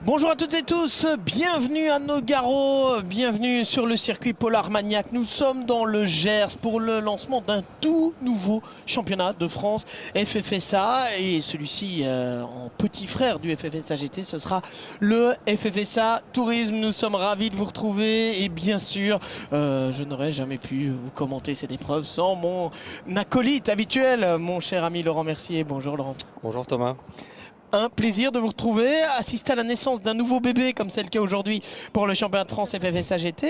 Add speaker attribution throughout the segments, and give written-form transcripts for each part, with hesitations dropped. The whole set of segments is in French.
Speaker 1: Bonjour à toutes et tous, bienvenue à Nogaro, bienvenue sur le circuit Polar Armagnac. Nous sommes dans le Gers pour le lancement d'un tout nouveau championnat de France FFSA et celui-ci en petit frère du FFSA GT, ce sera le FFSA Tourisme. Nous sommes ravis de vous retrouver et bien sûr je n'aurais jamais pu vous commenter cette épreuve sans mon acolyte habituel, mon cher ami Laurent Mercier. Bonjour Laurent.
Speaker 2: Bonjour Thomas.
Speaker 1: Un plaisir de vous retrouver, assister à la naissance d'un nouveau bébé comme c'est le cas aujourd'hui pour le championnat de France FFSA GT.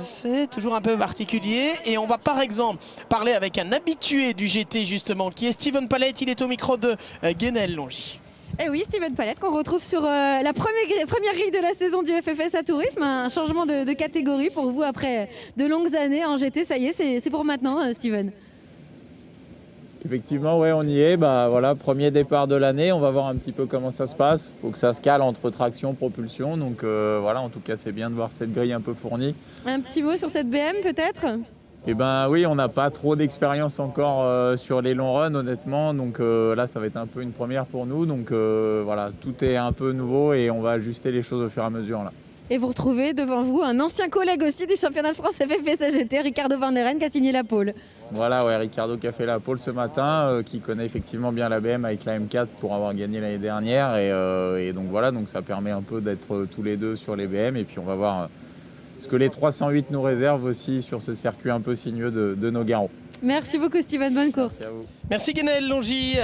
Speaker 1: C'est toujours un peu particulier et on va par exemple parler avec un habitué du GT justement qui est Steven Palette. Il est au micro de Guénel Longy.
Speaker 3: Et oui, Steven Palette qu'on retrouve sur la première grille de la saison du FFSA Tourisme. Un changement de catégorie pour vous après de longues années en GT. Ça y est, c'est pour maintenant Steven.
Speaker 4: Effectivement, ouais, on y est. Bah, voilà, premier départ de l'année. On va voir un petit peu comment ça se passe. Il faut que ça se cale entre traction, propulsion. Donc voilà, en tout cas, c'est bien de voir cette grille un peu fournie.
Speaker 3: Un petit mot sur cette BM peut-être ?
Speaker 4: Eh ben oui, on n'a pas trop d'expérience encore sur les longs runs, honnêtement. Donc là, ça va être un peu une première pour nous. Donc voilà, tout est un peu nouveau et on va ajuster les choses au fur et à mesure là.
Speaker 3: Et vous retrouvez devant vous un ancien collègue aussi du championnat de France FFSA GT, Ricardo Van der Ren, qui a signé la pole.
Speaker 4: Voilà, ouais, Ricardo qui a fait la pole ce matin, qui connaît effectivement bien la BM avec la M4 pour avoir gagné l'année dernière. Et donc voilà, donc ça permet un peu d'être tous les deux sur les BM. Et puis on va voir ce que les 308 nous réservent aussi sur ce circuit un peu sinueux de Nogaro.
Speaker 3: Merci beaucoup Steven, bonne course.
Speaker 4: Merci à vous.
Speaker 1: Merci Guénel Longy,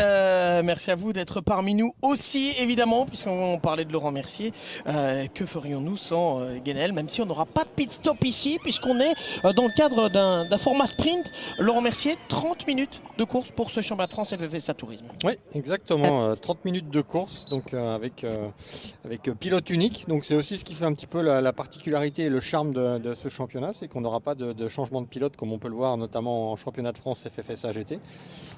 Speaker 1: merci à vous d'être parmi nous aussi évidemment puisqu'on parlait de Laurent Mercier. Que ferions-nous sans Guénel, même si on n'aura pas de pit stop ici puisqu'on est dans le cadre d'un format sprint. Laurent Mercier, 30 minutes de course pour ce championnat de France FFSA Tourisme.
Speaker 2: Oui, exactement, 30 minutes de course donc avec pilote unique. Donc c'est aussi ce qui fait un petit peu la particularité et le charme de ce championnat, c'est qu'on n'aura pas de changement de pilote comme on peut le voir notamment en championnat de France FFSA GT.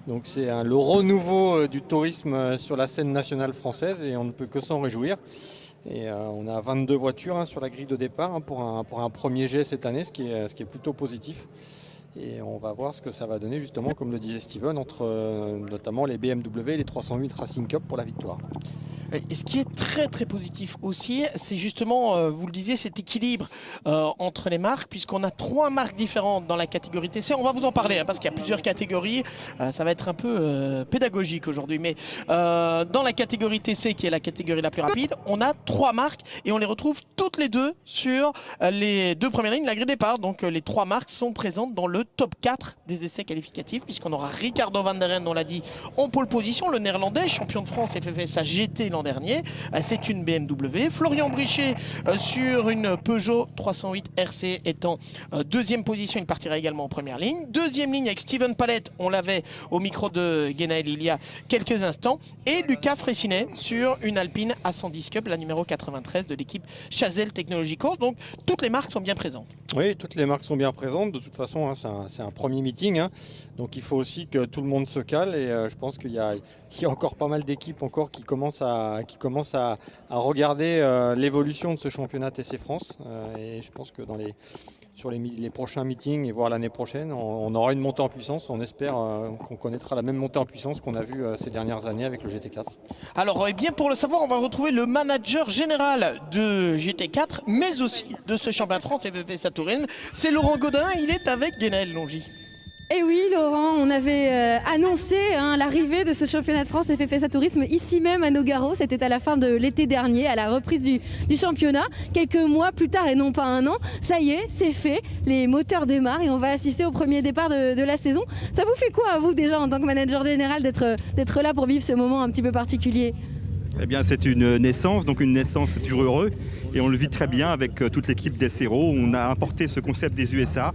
Speaker 2: Donc c'est le renouveau du tourisme sur la scène nationale française et on ne peut que s'en réjouir. Et on a 22 voitures sur la grille de départ pour un premier jet cette année, ce qui est plutôt positif. Et on va voir ce que ça va donner justement, comme le disait Steven, entre notamment les BMW et les 308 Racing Cup pour la victoire.
Speaker 1: Et ce qui est très très positif aussi, c'est justement, vous le disiez, cet équilibre entre les marques, puisqu'on a 3 marques différentes dans la catégorie TC. On va vous en parler, parce qu'il y a plusieurs catégories. Ça va être un peu pédagogique aujourd'hui. Mais dans la catégorie TC, qui est la catégorie la plus rapide, on a 3 marques et on les retrouve toutes les deux sur les 2 premières lignes de la grille de départ. Donc les 3 marques sont présentes dans le top 4 des essais qualificatifs, puisqu'on aura Ricardo Van der Ren, on l'a dit, en pole position, le néerlandais, champion de France FFSA GT l'an dernier. C'est une BMW. Florian Brichet sur une Peugeot 308 RC étant deuxième position, il partira également en première ligne. Deuxième ligne avec Steven Palette, on l'avait au micro de Guénaël il y a quelques instants. Et Lucas Fressinet sur une Alpine A110 Cup, la numéro 93 de l'équipe Chazelle Technologies Course. Donc toutes les marques sont bien présentes.
Speaker 2: Oui, toutes les marques sont bien présentes. De toute façon, c'est un premier meeting. Donc il faut aussi que tout le monde se cale. Et je pense qu'il y a encore pas mal d'équipes encore qui commencent à regarder l'évolution de ce championnat TC France. Et je pense que sur les prochains meetings et voire l'année prochaine, on aura une montée en puissance. On espère qu'on connaîtra la même montée en puissance qu'on a vu ces dernières années avec le GT4.
Speaker 1: Alors bien pour le savoir, on va retrouver le manager général de GT4, mais aussi de ce championnat de France FFSA Tourisme. C'est Laurent Godin, il est avec Guénaël Longy.
Speaker 3: Et oui Laurent, on avait annoncé l'arrivée de ce championnat de France FFSA Tourisme ici même à Nogaro. C'était à la fin de l'été dernier, à la reprise du championnat. Quelques mois plus tard et non pas un an, ça y est, c'est fait. Les moteurs démarrent et on va assister au premier départ de la saison. Ça vous fait quoi à vous déjà en tant que manager général d'être là pour vivre ce moment un petit peu particulier ?
Speaker 5: Eh bien, c'est une naissance, donc une naissance, c'est toujours heureux. Et on le vit très bien avec toute l'équipe d'Essero. On a importé ce concept des USA.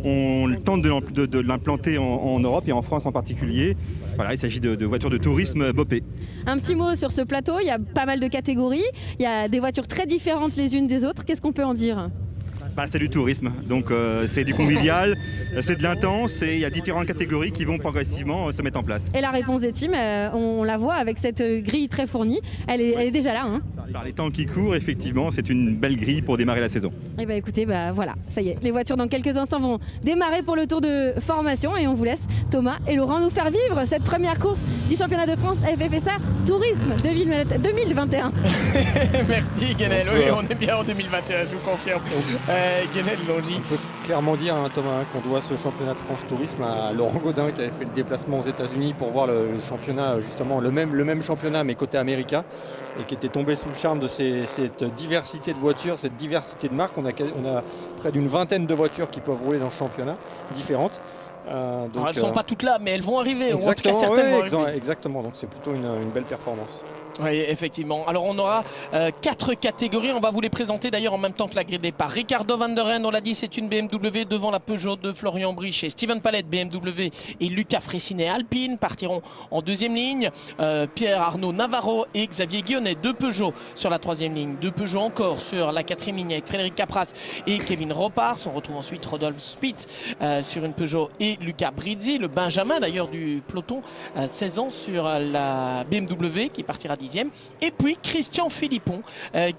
Speaker 5: On tente de l'implanter en Europe et en France en particulier. Voilà, il s'agit de voitures de tourisme Bopé.
Speaker 3: Un petit mot sur ce plateau, il y a pas mal de catégories. Il y a des voitures très différentes les unes des autres. Qu'est-ce qu'on peut en dire ?
Speaker 5: C'est du tourisme, donc c'est du convivial, c'est de l'intense et il y a différentes catégories qui vont progressivement se mettre en place.
Speaker 3: Et la réponse des teams, on la voit avec cette grille très fournie, elle est déjà là.
Speaker 5: Par les temps qui courent, effectivement, c'est une belle grille pour démarrer la saison.
Speaker 3: Et bah écoutez, voilà, ça y est, les voitures dans quelques instants vont démarrer pour le tour de formation et on vous laisse, Thomas et Laurent, nous faire vivre cette première course du championnat de France FFSA Tourisme 2021.
Speaker 1: Merci Guenel, oui, on est bien en 2021, je vous confirme. Guenel Longy.
Speaker 2: On peut clairement dire, Thomas, qu'on doit ce championnat de France Tourisme à Laurent Gaudin qui avait fait le déplacement aux États-Unis pour voir le championnat, justement le même championnat mais côté américain, et qui était tombé sous le charme de cette diversité de voitures, cette diversité de marques. On a près d'une vingtaine de voitures qui peuvent rouler dans ce championnat, différentes.
Speaker 1: Donc, elles ne sont pas toutes là, mais elles vont arriver.
Speaker 2: Exactement,
Speaker 1: ou en tout cas, certaines vont arriver.
Speaker 2: Exactement, donc c'est plutôt une belle performance.
Speaker 1: Oui, effectivement. Alors, on aura 4 catégories. On va vous les présenter d'ailleurs en même temps que la grille de départ. Ricardo van der Ren, on l'a dit, c'est une BMW devant la Peugeot de Florian Brichet. Steven Palette, BMW, et Luca Fressinet Alpine partiront en deuxième ligne. Pierre-Arnaud Navarro et Xavier Guionnet, 2 Peugeot sur la troisième ligne. 2 Peugeot encore sur la quatrième ligne avec Frédéric Capras et Kevin Ropars. On retrouve ensuite Rodolphe Spitz sur une Peugeot et Luca Brizzi, le Benjamin d'ailleurs du peloton, 16 ans sur la BMW qui partira 10e. Et puis Christian Philippon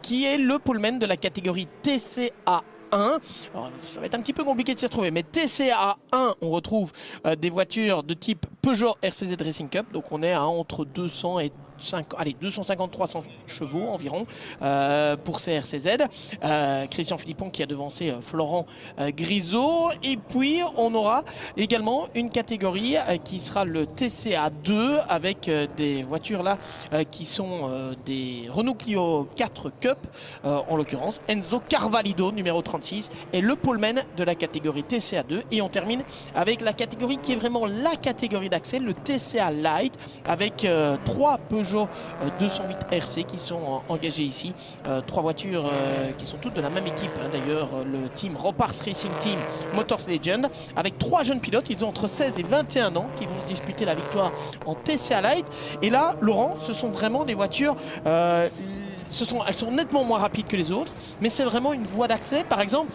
Speaker 1: qui est le poleman de la catégorie TCA 1. Alors, ça va être un petit peu compliqué de s'y retrouver, mais TCA 1, on retrouve des voitures de type Peugeot RCZ Racing Cup, donc on est à entre 200 et 250-300 chevaux environ pour ces RCZ. Christian Philippon qui a devancé Florent Grisot. Et puis on aura également une catégorie qui sera le TCA 2 avec des voitures là qui sont des Renault Clio 4 Cup, en l'occurrence Enzo Carvalho numéro 36 est le poleman de la catégorie TCA 2. Et on termine avec la catégorie qui est vraiment la catégorie d'accès, le TCA Light, avec 3 Peugeot 208 RC qui sont engagés ici. 3 voitures qui sont toutes de la même équipe, d'ailleurs le team Ropars Racing Team Motors Legend, avec 3 jeunes pilotes. Ils ont entre 16 et 21 ans qui vont se disputer la victoire en TCA Light. Et là, Laurent, ce sont vraiment des voitures elles sont nettement moins rapides que les autres, mais c'est vraiment une voie d'accès. Par exemple,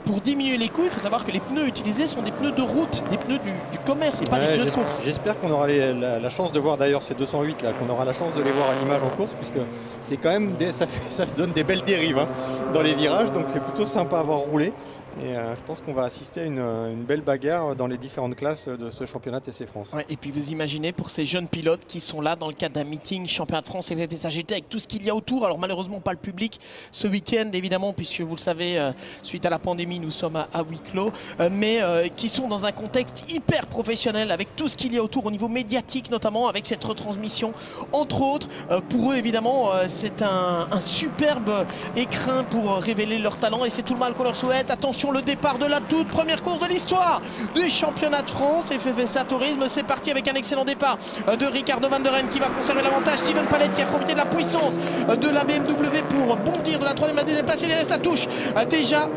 Speaker 1: pour diminuer les coûts, il faut savoir que les pneus utilisés sont des pneus de route, des pneus du commerce et pas des pneus de course.
Speaker 2: J'espère qu'on aura la chance de voir d'ailleurs ces 208 là, qu'on aura la chance de les voir à l'image en course, puisque c'est quand même ça donne des belles dérives dans les virages, donc c'est plutôt sympa à voir rouler. Et je pense qu'on va assister à une belle bagarre dans les différentes classes de ce championnat TC France.
Speaker 1: Ouais, et puis vous imaginez pour ces jeunes pilotes qui sont là dans le cadre d'un meeting championnat de France et FFSA GT avec tout ce qu'il y a autour. Alors malheureusement pas le public ce week-end évidemment, puisque vous le savez, suite à la pandémie nous sommes à huis clos, mais qui sont dans un contexte hyper professionnel avec tout ce qu'il y a autour au niveau médiatique, notamment avec cette retransmission entre autres. Pour eux évidemment c'est un superbe écrin pour révéler leur talent et c'est tout le mal qu'on leur souhaite. Attention, le départ de la toute première course de l'histoire du championnat de France FFSA Tourisme. C'est parti avec un excellent départ de Ricardo van der Ren qui va conserver l'avantage. Steven Palette qui a profité de la puissance de la BMW pour bondir de la troisième à la deuxième place. Et ça touche déjà.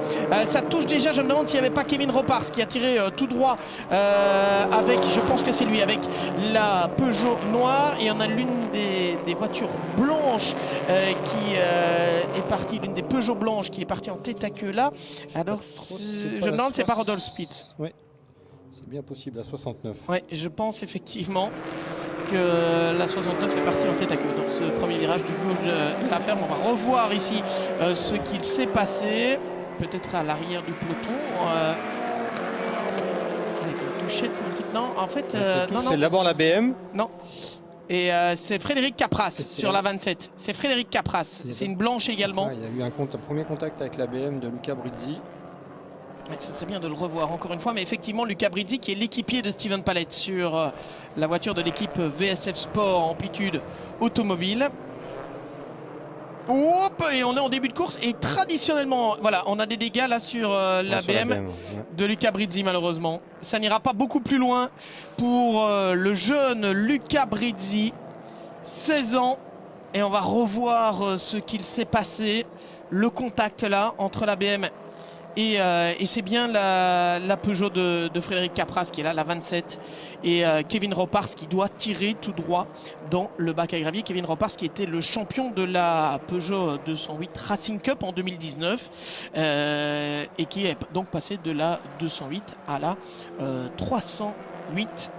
Speaker 1: Je me demande s'il n'y avait pas Kevin Ropars qui a tiré tout droit avec, je pense que c'est lui, avec la Peugeot noire. Et on a l'une des voitures blanches qui est partie, l'une des Peugeot blanches qui est partie en tête à queue là. Alors je me demande, c'est pas Rodolphe Spitz.
Speaker 2: Oui, c'est bien possible, la 69.
Speaker 1: Oui, je pense effectivement que la 69 est partie en tête à queue dans ce premier virage du gauche de la ferme. On va revoir ici ce qu'il s'est passé, peut-être à l'arrière du peloton. Avec une touchette, non, en fait,
Speaker 2: c'est d'abord la BM.
Speaker 1: Non. Et c'est Frédéric Capras sur la 27. C'est Frédéric Capras. C'est une blanche également.
Speaker 2: Il y a eu un premier contact avec la BM de Luca Brizzi.
Speaker 1: Ouais, ce serait bien de le revoir encore une fois. Mais effectivement, Luca Brizzi qui est l'équipier de Steven Palette sur la voiture de l'équipe VSF Sport Amplitude Automobile. Hop, et on est en début de course et traditionnellement, voilà, on a des dégâts là sur la BM de Luca Brizzi malheureusement. Ça n'ira pas beaucoup plus loin pour le jeune Luca Brizzi, 16 ans. Et on va revoir ce qu'il s'est passé, le contact là entre la BM et c'est bien la Peugeot de Frédéric Capras qui est là, la 27, et Kevin Ropars qui doit tirer tout droit dans le bac à gravier. Kevin Ropars qui était le champion de la Peugeot 208 Racing Cup en 2019 et qui est donc passé de la 208 à la 308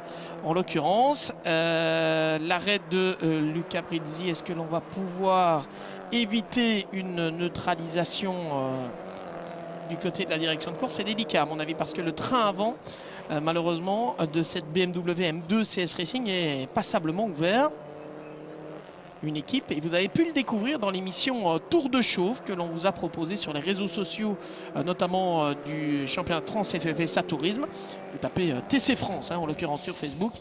Speaker 1: en l'occurrence. L'arrêt de Luca Brizzi, est-ce que l'on va pouvoir éviter une neutralisation du côté de la direction de course, c'est délicat à mon avis, parce que le train avant, malheureusement, de cette BMW M2 CS Racing est passablement ouvert. Une équipe, et vous avez pu le découvrir dans l'émission Tour de Chauve que l'on vous a proposé sur les réseaux sociaux, notamment du championnat de France FFSA Tourisme. Vous tapez TC France, en l'occurrence sur Facebook.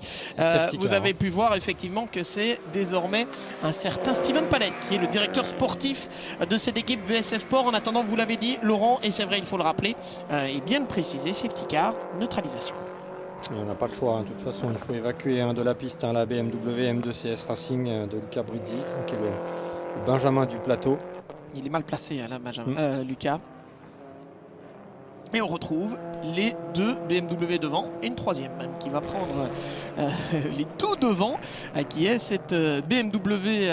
Speaker 1: Vous avez pu voir effectivement que c'est désormais un certain Steven Palette qui est le directeur sportif de cette équipe VSF Sport. En attendant, vous l'avez dit, Laurent, et c'est vrai, il faut le rappeler, et bien le préciser, safety car, neutralisation.
Speaker 2: On n'a pas le choix, de toute façon il faut évacuer de la piste la BMW M2 CS Racing de Luca Brizzi, qui est le Benjamin du plateau.
Speaker 1: Il est mal placé là, Benjamin, Lucas. Et on retrouve les 2 BMW devant et une troisième même qui va prendre les tout devant, qui est cette BMW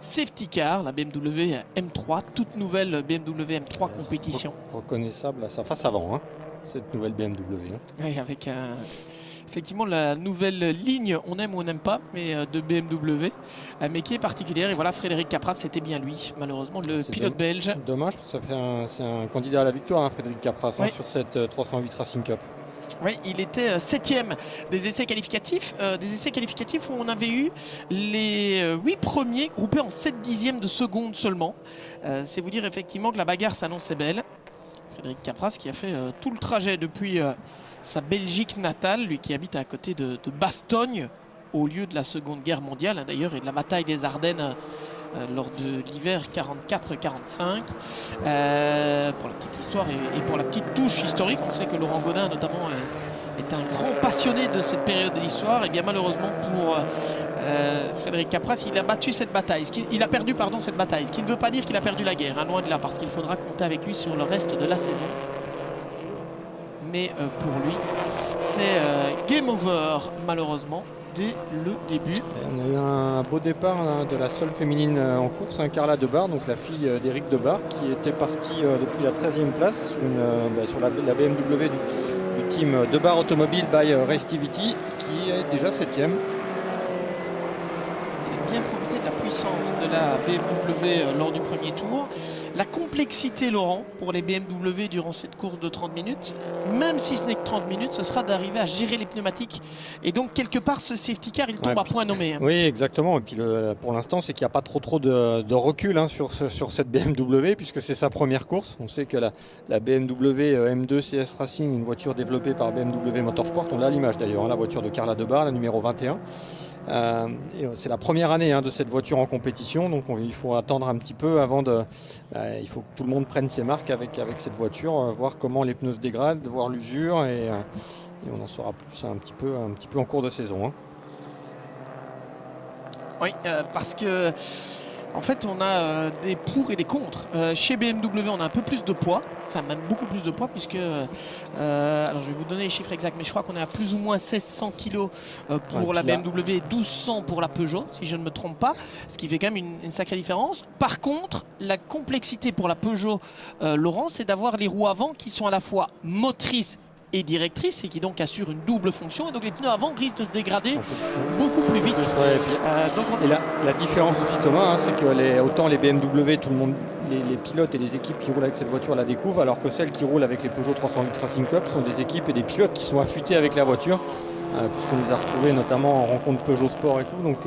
Speaker 1: Safety Car, la BMW M3, toute nouvelle BMW M3 compétition.
Speaker 2: Reconnaissable à sa face avant, cette nouvelle BMW.
Speaker 1: Oui, avec effectivement la nouvelle ligne, on aime ou on n'aime pas, mais de BMW, mais qui est particulière. Et voilà, Frédéric Capras, c'était bien lui, malheureusement, le pilote belge.
Speaker 2: Dommage, parce que c'est un candidat à la victoire, Frédéric Capras, sur cette 308 Racing Cup.
Speaker 1: Oui, il était 7e des essais qualificatifs où on avait eu les 8 premiers groupés en 7/10 de seconde seulement. C'est vous dire effectivement que la bagarre s'annonçait belle. Frédéric Capras qui a fait tout le trajet depuis sa Belgique natale, lui qui habite à côté de Bastogne, au lieu de la Seconde Guerre mondiale d'ailleurs, et de la bataille des Ardennes lors de l'hiver 44-45. Pour la petite histoire et pour la petite touche historique, on sait que Laurent Godin notamment est un grand passionné de cette période de l'histoire. Et bien malheureusement pour Frédéric Capras, il a battu cette bataille. Il a perdu cette bataille, ce qui ne veut pas dire qu'il a perdu la guerre, loin de là, parce qu'il faudra compter avec lui sur le reste de la saison. Mais pour lui, c'est game over malheureusement dès le début.
Speaker 2: Et on a eu un beau départ de la seule féminine en course, Carla Debar, donc la fille d'Éric Debar, qui était partie depuis la 13e place sur la BMW du team Debar Automobile by Restivity, qui est déjà 7e.
Speaker 1: Il a bien profité de la puissance de la BMW lors du premier tour. La complexité, Laurent, pour les BMW durant cette course de 30 minutes, même si ce n'est que 30 minutes, ce sera d'arriver à gérer les pneumatiques. Et donc, quelque part, ce safety car, il tombe à point nommé.
Speaker 2: Oui, exactement. Et puis, pour l'instant, c'est qu'il n'y a pas trop de recul sur cette BMW, puisque c'est sa première course. On sait que la BMW M2 CS Racing, une voiture développée par BMW Motorsport, on l'a à l'image d'ailleurs, la voiture de Carla Debar, la numéro 21. C'est la première année de cette voiture en compétition, donc il faut attendre un petit peu avant il faut que tout le monde prenne ses marques avec cette voiture, voir comment les pneus se dégradent, voir l'usure, et on en saura plus un petit peu en cours de saison.
Speaker 1: Oui, parce que en fait on a des pour et des contre. Chez BMW on a un peu plus de poids, enfin même beaucoup plus de poids, puisque alors je vais vous donner les chiffres exacts, mais je crois qu'on est à plus ou moins 1600 kg pour la BMW et 1200 pour la Peugeot, si je ne me trompe pas, ce qui fait quand même une sacrée différence. Par contre, la complexité pour la Peugeot, Laurent, c'est d'avoir les roues avant qui sont à la fois motrices et directrice, et qui donc assure une double fonction, et donc les pneus avant risquent de se dégrader beaucoup plus vite.
Speaker 2: Et la différence aussi, Thomas, c'est que autant les BMW, tout le monde, les pilotes et les équipes qui roulent avec cette voiture la découvrent, alors que celles qui roulent avec les Peugeot 308 Racing Cup sont des équipes et des pilotes qui sont affûtés avec la voiture, puisqu'on les a retrouvés notamment en rencontre Peugeot Sport et tout. Donc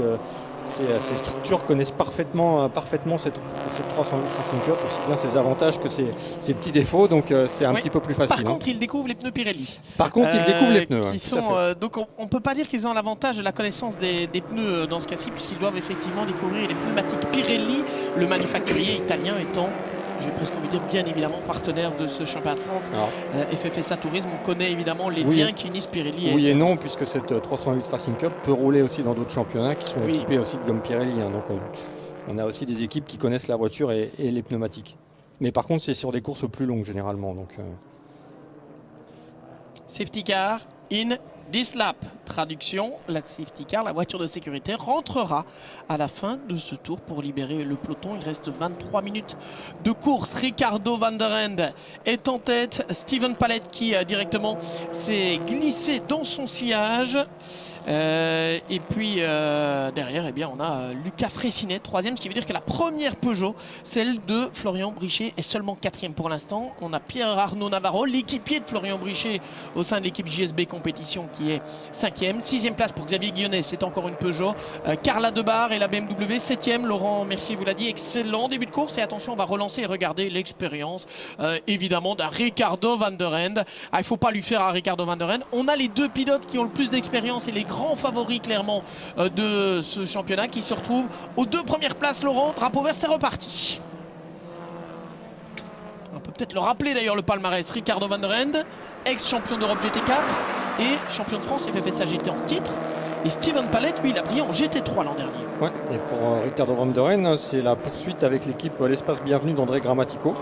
Speaker 2: ces structures connaissent parfaitement cette 308 Racing Cup, aussi bien ses avantages que ses petits défauts, donc c'est un petit peu plus facile.
Speaker 1: Par contre, ils découvrent les pneus Pirelli.
Speaker 2: Par contre, ils découvrent les pneus.
Speaker 1: Qui sont, donc on ne peut pas dire qu'ils ont l'avantage de la connaissance des pneus dans ce cas-ci, puisqu'ils doivent effectivement découvrir les pneumatiques Pirelli, le manufacturier italien étant, j'ai presque envie de dire, bien évidemment partenaire de ce championnat de France. FFSA Tourisme, on connaît évidemment les liens qui unissent Pirelli et
Speaker 2: oui et non, puisque cette 308 Racing Cup peut rouler aussi dans d'autres championnats qui sont équipés aussi de gomme Pirelli. Donc on a aussi des équipes qui connaissent la voiture et les pneumatiques. Mais par contre, c'est sur des courses plus longues généralement.
Speaker 1: Safety car in this lap. Traduction, la safety car, la voiture de sécurité, rentrera à la fin de ce tour pour libérer le peloton. Il reste 23 minutes de course. Ricardo van der Ende est en tête. Steven Palette qui directement s'est glissé dans son sillage. Et puis derrière, eh bien, on a Lucas Fraissinet, 3e, ce qui veut dire que la première Peugeot, celle de Florian Brichet, est seulement 4e pour l'instant. On a Pierre-Arnaud Navarro, l'équipier de Florian Brichet au sein de l'équipe JSB Compétition, qui est 5e. 6e place pour Xavier Guillonnet, c'est encore une Peugeot. Carla Debar et la BMW, 7e. Laurent Mercier vous l'a dit, excellent début de course. Et attention, on va relancer et regarder l'expérience, évidemment, d'un Ricardo van der Ende. Il ne faut pas lui faire à Ricardo van der Ende. On a les deux pilotes qui ont le plus d'expérience et les grands favoris, clairement, de ce championnat qui se retrouvent aux 2 premières places. Laurent, drapeau vert, c'est reparti. On peut peut-être le rappeler d'ailleurs, le palmarès. Ricardo van der Ende, ex-champion d'Europe GT4 et champion de France FFSA GT en titre. Et Steven Palette, lui, il a brillé en GT3 l'an dernier.
Speaker 2: Ouais, et pour Ricardo van der Ende, c'est la poursuite avec l'équipe L'Espace Bienvenue d'André Grammatico.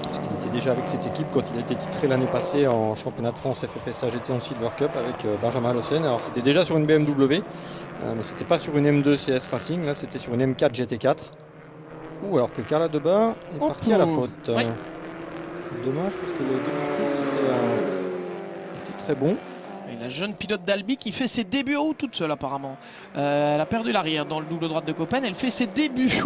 Speaker 2: Parce qu'il était déjà avec cette équipe quand il a été titré l'année passée en championnat de France FFSA GT en Silver Cup avec Benjamin Alocen. Alors c'était déjà sur une BMW, mais c'était pas sur une M2 CS Racing, là c'était sur une M4 GT4. Ou alors que Carla Debar est partie à la faute.
Speaker 1: Oui.
Speaker 2: Dommage parce que le début de course était très bon.
Speaker 1: Et la jeune pilote d'Albi qui fait ses débuts en haut toute seule apparemment. Elle a perdu l'arrière dans le double droite de Copen. Elle fait ses débuts.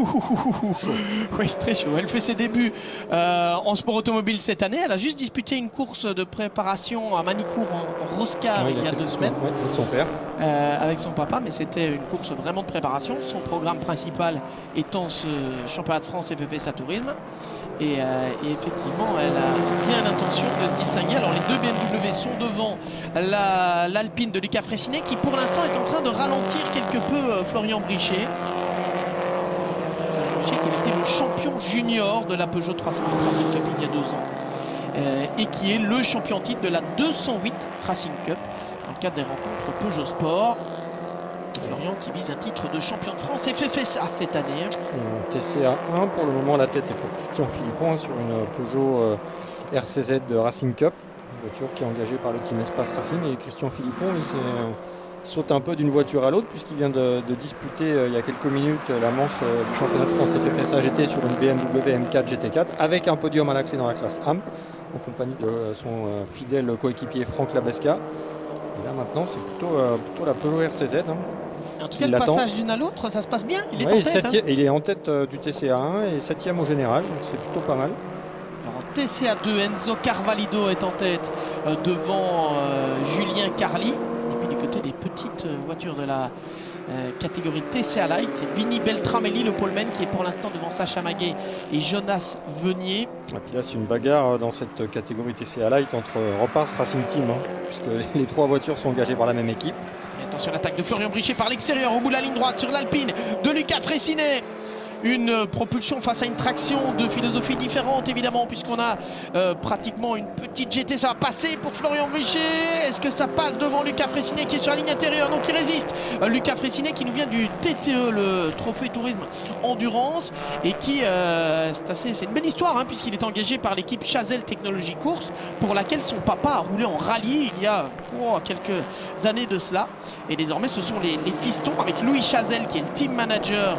Speaker 1: Oui, très chaud. Elle fait ses débuts en sport automobile cette année. Elle a juste disputé une course de préparation à Manicourt en Roscar il y a 2 semaines.
Speaker 2: Ouais, avec son père.
Speaker 1: Avec son papa, mais c'était une course vraiment de préparation. Son programme principal étant ce championnat de France FFSA Tourisme. Et effectivement, elle a bien l'intention de se distinguer. Alors les deux BMW sont devant l'Alpine de Lucas Fraissinet qui pour l'instant est en train de ralentir quelque peu Florian Brichet. Florian Brichet qui était le champion junior de la Peugeot 308 Racing Cup il y a 2 ans. Et qui est le champion titre de la 208 Racing Cup dans le cadre des rencontres Peugeot Sport. Florian qui vise un titre de champion de France FFSA cette année.
Speaker 2: Et en TCA 1, pour le moment, la tête est pour Christian Philippon sur une Peugeot RCZ de Racing Cup, une voiture qui est engagée par le team Espace Racing. Et Christian Philippon, il saute un peu d'une voiture à l'autre puisqu'il vient de disputer il y a quelques minutes la manche du championnat de France FFSA GT sur une BMW M4 GT4 avec un podium à la clé dans la classe AM en compagnie de son fidèle coéquipier Franck Labesca. Et là maintenant, c'est plutôt la Peugeot RCZ.
Speaker 1: En tout cas, le passage d'une à l'autre, ça se passe bien. Il est en tête.
Speaker 2: Il est en tête du TCA 1 et 7e au général, donc c'est plutôt pas mal.
Speaker 1: Alors en TCA 2, Enzo Carvalho est en tête devant Julien Carli. Et puis du côté des petites voitures de la catégorie TCA Light, c'est Vinny Beltramelli, le poleman, qui est pour l'instant devant Sacha Maguet et Jonas Venier.
Speaker 2: Et puis là, c'est une bagarre dans cette catégorie TCA Light entre Repars Racing Team, puisque les 3 voitures sont engagées par la même équipe.
Speaker 1: Et attention, l'attaque de Florian Brichet par l'extérieur, au bout de la ligne droite sur l'Alpine de Lucas Fraissinet. Une propulsion face à une traction de philosophie différente évidemment, puisqu'on a pratiquement une petite GT. Ça va passer pour Florian Brichet. Est-ce que ça passe devant Lucas Fraissinet qui est sur la ligne intérieure? Donc il résiste. Lucas Fraissinet qui nous vient du TTE, le Trophée Tourisme Endurance, et qui c'est une belle histoire puisqu'il est engagé par l'équipe Chazelle Technologie Course, pour laquelle son papa a roulé en rallye il y a quelques années de cela. Et désormais ce sont les fistons avec Louis Chazelle qui est le team manager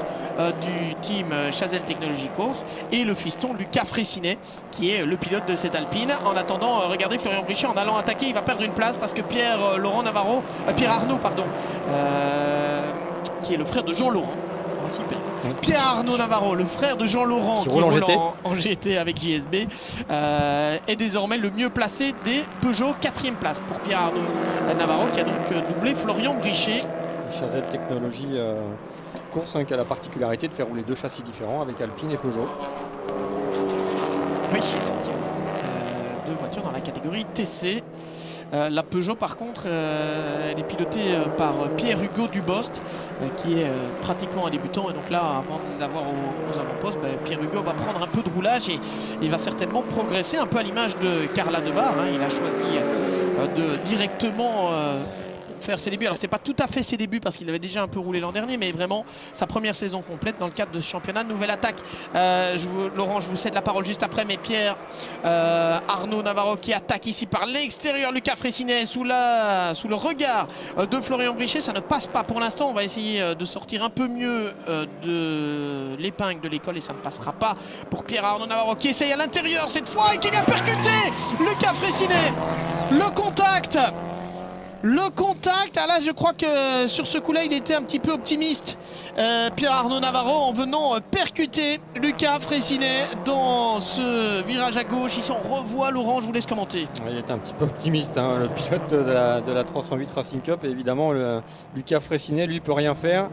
Speaker 1: du team Chazelle Technologie Course, et le fiston Lucas Fraissinet qui est le pilote de cette Alpine. En attendant, regardez Florian Brichet en allant attaquer, il va perdre une place parce que Pierre-Arnaud qui est le frère de Jean Laurent. Pierre-Arnaud Navarro, le frère de Jean Laurent qui roule en GT avec JSB, est désormais le mieux placé des Peugeot. 4e place pour Pierre-Arnaud Navarro qui a donc doublé Florian Brichet.
Speaker 2: Chazelle Technologie Course qui a la particularité de faire rouler 2 châssis différents avec Alpine et Peugeot.
Speaker 1: Oui, effectivement. 2 voitures dans la catégorie TC. La Peugeot par contre elle est pilotée par Pierre-Hugo Dubost qui est pratiquement un débutant, et donc là avant d'avoir aux avant-postes, Pierre-Hugo va prendre un peu de roulage et il va certainement progresser un peu à l'image de Carla Debar. Il a choisi de directement faire ses débuts. Alors c'est pas tout à fait ses débuts parce qu'il avait déjà un peu roulé l'an dernier, mais vraiment sa première saison complète dans le cadre de ce championnat. Nouvelle attaque. Laurent, je vous cède la parole juste après, mais Pierre-Arnaud Navarro qui attaque ici par l'extérieur. Lucas Fraissinet sous le regard de Florian Brichet. Ça ne passe pas pour l'instant. On va essayer de sortir un peu mieux de l'épingle de l'école et ça ne passera pas pour Pierre-Arnaud Navarro qui essaye à l'intérieur cette fois et qui vient percuter Lucas Fraissinet. Le contact Le contact, là je crois que sur ce coup-là il était un petit peu optimiste, Pierre-Arnaud Navarro, en venant percuter Luca Fressinet dans ce virage à gauche. Ici on revoit Laurent, je vous laisse commenter.
Speaker 2: Il était un petit peu optimiste, hein, le pilote de la 308 Racing Cup, et évidemment Luca Fressinet lui peut rien faire.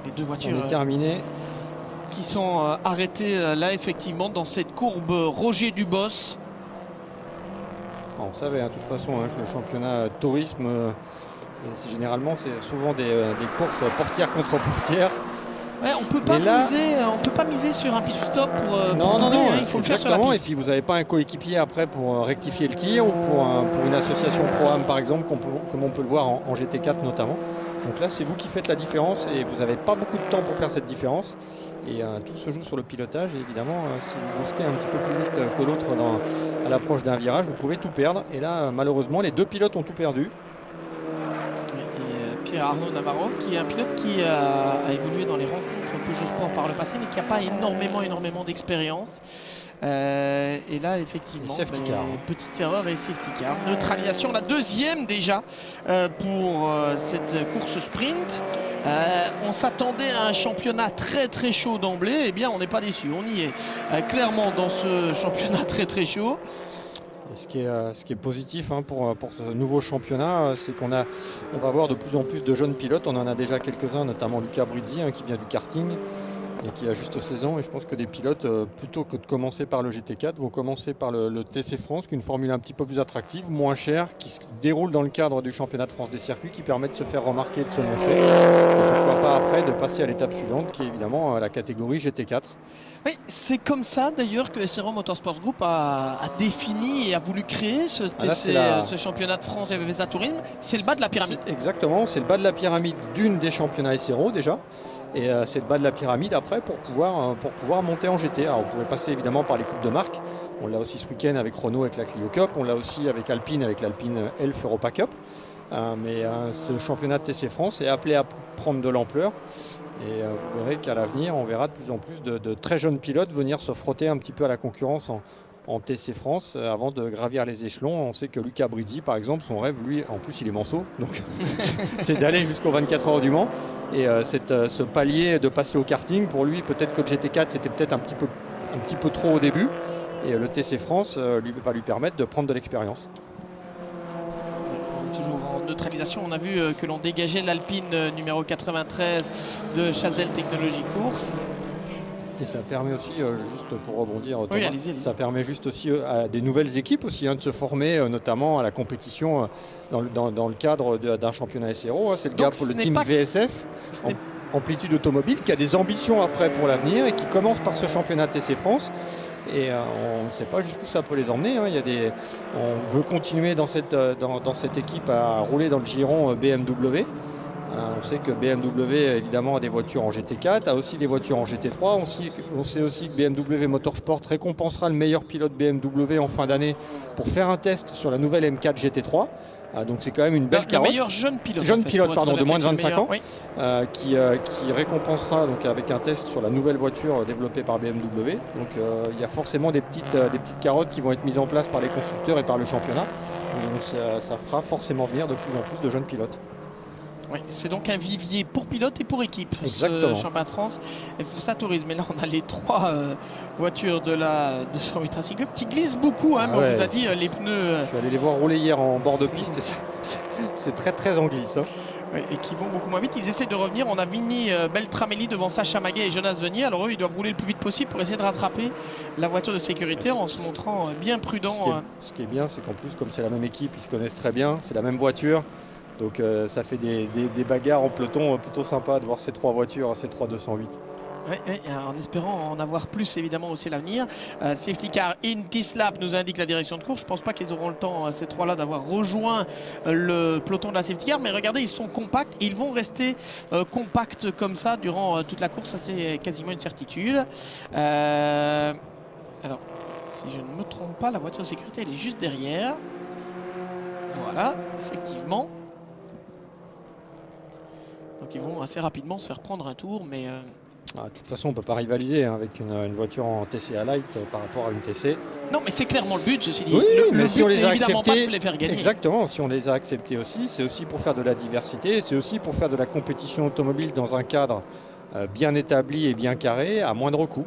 Speaker 1: Les deux voitures
Speaker 2: est terminé.
Speaker 1: Qui sont arrêtées là effectivement dans cette courbe Roger Dubos.
Speaker 2: On savait de toute façon que le championnat tourisme, généralement c'est souvent des courses portière contre portière.
Speaker 1: Ouais, on peut pas miser sur un pit stop pour
Speaker 2: non,
Speaker 1: il faut le faire sur la piste.
Speaker 2: Et puis vous n'avez pas un coéquipier après pour rectifier le tir ou pour une association Pro-Am par exemple, comme on peut le voir en GT4 notamment. Donc là c'est vous qui faites la différence et vous n'avez pas beaucoup de temps pour faire cette différence. Et tout se joue sur le pilotage. Et évidemment, si vous vous jetez un petit peu plus vite que l'autre à l'approche d'un virage, vous pouvez tout perdre. Et là, malheureusement, les deux pilotes ont tout perdu.
Speaker 1: Et Pierre-Arnaud Navarro, qui est un pilote qui a évolué dans les rencontres Peugeot Sport par le passé, mais qui n'a pas énormément d'expérience. Et là, effectivement, petite erreur et safety car. Neutralisation, la deuxième déjà pour cette course sprint. On s'attendait à un championnat très chaud d'emblée. Eh bien, on n'est pas déçu. On y est clairement dans ce championnat très chaud.
Speaker 2: Et ce qui est positif pour ce nouveau championnat, c'est qu'on va avoir de plus en plus de jeunes pilotes. On en a déjà quelques-uns, notamment Luca Brizzi qui vient du karting et qui a juste 16 ans. Et je pense que des pilotes, plutôt que de commencer par le GT4, vont commencer par le TC France, qui est une formule un petit peu plus attractive, moins chère, qui se déroule dans le cadre du championnat de France des circuits, qui permet de se faire remarquer, de se montrer. Et pourquoi pas après de passer à l'étape suivante, qui est évidemment la catégorie GT4.
Speaker 1: Oui, c'est comme ça d'ailleurs que SRO Motorsports Group a défini et a voulu créer ce championnat de France FFSA Tourisme. C'est le bas de la pyramide.
Speaker 2: Exactement, c'est le bas de la pyramide d'une des championnats SRO déjà. Et c'est le bas de la pyramide après pour pouvoir monter en GT. Alors vous pouvez passer évidemment par les coupes de marque. On l'a aussi ce week-end avec Renault avec la Clio Cup. On l'a aussi avec Alpine Elf Europa Cup. Mais ce championnat de TC France est appelé à prendre de l'ampleur. Et vous verrez qu'à l'avenir, on verra de plus en plus de très jeunes pilotes venir se frotter un petit peu à la concurrence en TC France avant de gravir les échelons. On sait que Luca Brizzi, par exemple, son rêve, lui, en plus il est manceau, donc c'est d'aller jusqu'aux 24 heures du Mans. Et ce palier de passer au karting, pour lui, peut-être que le GT4, c'était peut-être un petit peu trop au début. Et le TC France va lui permettre de prendre de l'expérience.
Speaker 1: Toujours en neutralisation, on a vu que l'on dégageait l'Alpine numéro 93 de Chazelle Technologies Course.
Speaker 2: Et ça permet aussi, juste pour rebondir, Thomas,
Speaker 1: oui, allez-y.
Speaker 2: Ça permet juste aussi à des nouvelles équipes aussi de se former, notamment à la compétition dans le cadre d'un championnat SRO. C'est le cas pour le team VSF, Amplitude Automobile, qui a des ambitions après pour l'avenir et qui commence par ce championnat TC France. Et on ne sait pas jusqu'où ça peut les emmener. On veut continuer dans cette équipe à rouler dans le giron BMW. On sait que BMW évidemment a des voitures en GT4, a aussi des voitures en GT3. On sait aussi que BMW Motorsport récompensera le meilleur pilote BMW en fin d'année pour faire un test sur la nouvelle M4 GT3. Donc c'est quand même une belle carotte.
Speaker 1: Le meilleur jeune pilote.
Speaker 2: De moins de 25 ans,
Speaker 1: oui.
Speaker 2: qui récompensera donc avec un test sur la nouvelle voiture développée par BMW. Donc il y a forcément des petites carottes qui vont être mises en place par les constructeurs et par le championnat. Donc ça fera forcément venir de plus en plus de jeunes pilotes.
Speaker 1: Oui, c'est donc un vivier pour pilote et pour équipe.
Speaker 2: Exactement.
Speaker 1: Ce championnat de France. FFSA Tourisme. Mais là, on a les trois voitures de la 208 Racing Cup qui glissent beaucoup. On vous a dit les pneus.
Speaker 2: Je suis allé les voir rouler hier en bord de piste et c'est très en glisse.
Speaker 1: Oui, et qui vont beaucoup moins vite. Ils essaient de revenir. On a Vinny Beltramelli devant Sacha Maguet et Jonas Venier. Alors eux, ils doivent rouler le plus vite possible pour essayer de rattraper la voiture de sécurité en se montrant bien prudent.
Speaker 2: Ce qui est bien, c'est qu'en plus, comme c'est la même équipe, ils se connaissent très bien. C'est la même voiture. Donc ça fait des bagarres en peloton plutôt sympa de voir ces trois voitures, ces trois 208.
Speaker 1: Oui, en espérant en avoir plus évidemment aussi à l'avenir. Safety car in T-Slap nous indique la direction de course. Je ne pense pas qu'ils auront le temps, ces trois-là, d'avoir rejoint le peloton de la safety car. Mais regardez, ils sont compacts. Ils vont rester compacts comme ça durant toute la course. Ça, c'est quasiment une certitude. Alors, si je ne me trompe pas, la voiture de sécurité, elle est juste derrière. Voilà, effectivement. Donc ils vont assez rapidement se faire prendre un tour, mais
Speaker 2: De toute façon, on ne peut pas rivaliser avec une voiture en TCA Light par rapport à une TC.
Speaker 1: Non, mais c'est clairement le but, ceci dit.
Speaker 2: Oui, mais
Speaker 1: le
Speaker 2: si on
Speaker 1: but
Speaker 2: les
Speaker 1: n'est
Speaker 2: a
Speaker 1: évidemment pas
Speaker 2: acceptés,
Speaker 1: de les faire gagner.
Speaker 2: exactement, si on les a acceptés aussi, c'est aussi pour faire de la diversité, c'est aussi pour faire de la compétition automobile dans un cadre bien établi et bien carré, à moindre coût.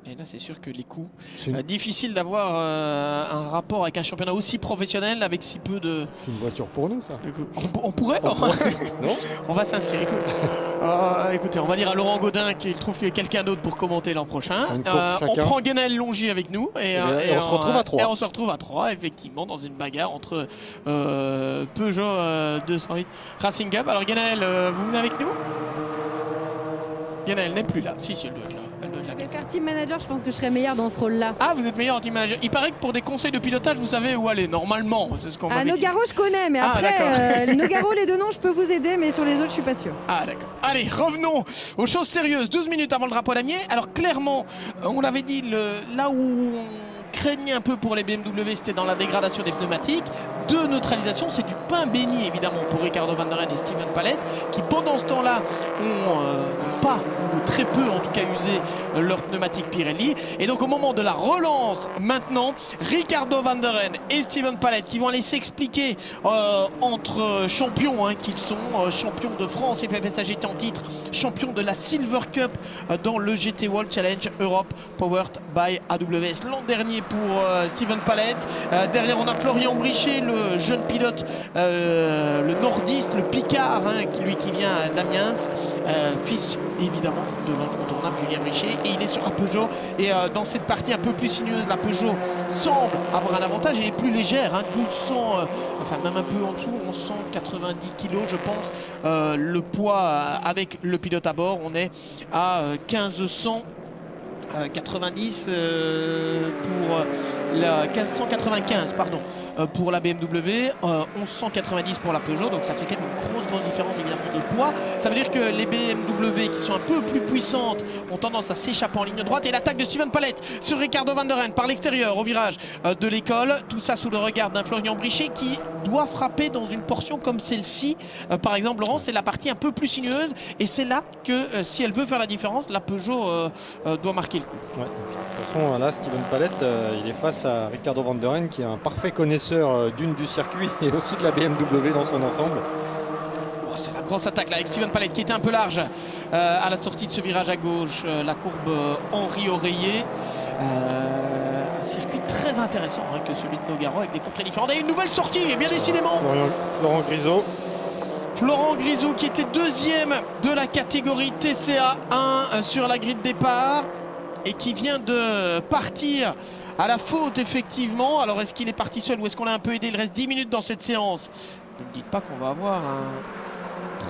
Speaker 1: Et là, c'est sûr que les coûts...
Speaker 2: C'est une,
Speaker 1: difficile d'avoir un rapport avec un championnat aussi professionnel, avec si peu de...
Speaker 2: c'est une voiture pour nous, ça.
Speaker 1: On pourrait,
Speaker 2: On pourrait, non?
Speaker 1: On va s'inscrire. Écoutez, on va dire à Laurent Gaudin qu'il trouve quelqu'un d'autre pour commenter l'an prochain.
Speaker 2: Une course
Speaker 1: On
Speaker 2: chacun.
Speaker 1: prend Guénel Longy avec nous. Et
Speaker 2: on se retrouve à 3.
Speaker 1: Et on se retrouve à 3, effectivement, dans une bagarre entre Peugeot 208 Racing Cup. Alors Guénel, vous venez avec nous? Guénel n'est plus là. Si, elle doit être là.
Speaker 3: Je vais faire team manager, je pense que je serais meilleur dans ce rôle-là.
Speaker 1: Ah, vous êtes meilleur en team manager. Il paraît que pour des conseils de pilotage, vous savez où aller, normalement. C'est ce qu'on m'avait dit.
Speaker 3: Nogaro, je connais, mais
Speaker 1: Ah,
Speaker 3: après, Nogaro, les deux noms, je peux vous aider, mais sur les autres, je suis pas sûre.
Speaker 1: Ah, d'accord. Allez, revenons aux choses sérieuses. 12 minutes avant le drapeau damier. Alors, clairement, on l'avait dit, là où on craignait un peu pour les BMW, c'était dans la dégradation des pneumatiques. De neutralisation, c'est du pain béni, évidemment, pour Ricardo Van der Ren et Steven Pallet, qui, pendant ce temps-là, ont pas, ou très peu, en tout cas, usé leur pneumatique Pirelli. Et donc, au moment de la relance, maintenant, Ricardo Van der Ren et Steven Pallet, qui vont aller s'expliquer entre champions, qu'ils sont champions de France, FFSA GT en titre, champions de la Silver Cup dans le GT World Challenge Europe, powered by AWS. L'an dernier pour Steven Pallet. Derrière, on a Florian Brichet, le jeune pilote, le nordiste, le Picard, qui vient d'Amiens, fils évidemment de l'incontournable Julien Brichet, et il est sur la Peugeot. Et dans cette partie un peu plus sinueuse, la Peugeot semble avoir un avantage. Elle est plus légère, 1200, enfin même un peu en dessous, 1190 kg je pense. Le poids avec le pilote à bord, on est à 1590 pour la 1595 pardon pour la BMW, 1190 pour la Peugeot, donc ça fait quand même une grosse différence évidemment de poids. Ça veut dire que les BMW qui sont un peu plus puissantes ont tendance à s'échapper en ligne droite, et l'attaque de Steven Pallet sur Ricardo Van der Ren par l'extérieur au virage de l'école, tout ça sous le regard d'un Florian Brichet qui doit frapper dans une portion comme celle-ci. Par exemple, Laurent, c'est la partie un peu plus sinueuse, et c'est là que si elle veut faire la différence, la Peugeot doit marquer le coup.
Speaker 2: Ouais, et puis, de toute façon, là, Steven Pallet, il est face à Ricardo Van der Ren, qui est un parfait connaisseur du circuit et aussi de la BMW dans son ensemble.
Speaker 1: Oh, c'est la grosse attaque là avec Steven Pallet qui était un peu large à la sortie de ce virage à gauche, la courbe Henri Oreiller. Un circuit très intéressant que celui de Nogaro, avec des courbes très différentes. Et une nouvelle sortie, et bien décidément
Speaker 2: Florent Grisot.
Speaker 1: Florent Grisot qui était deuxième de la catégorie TCA 1 sur la grille de départ, et qui vient de partir à la faute, effectivement. Alors, est-ce qu'il est parti seul ou est-ce qu'on l'a un peu aidé? Il reste 10 minutes dans cette séance. Ne me dites pas qu'on va avoir un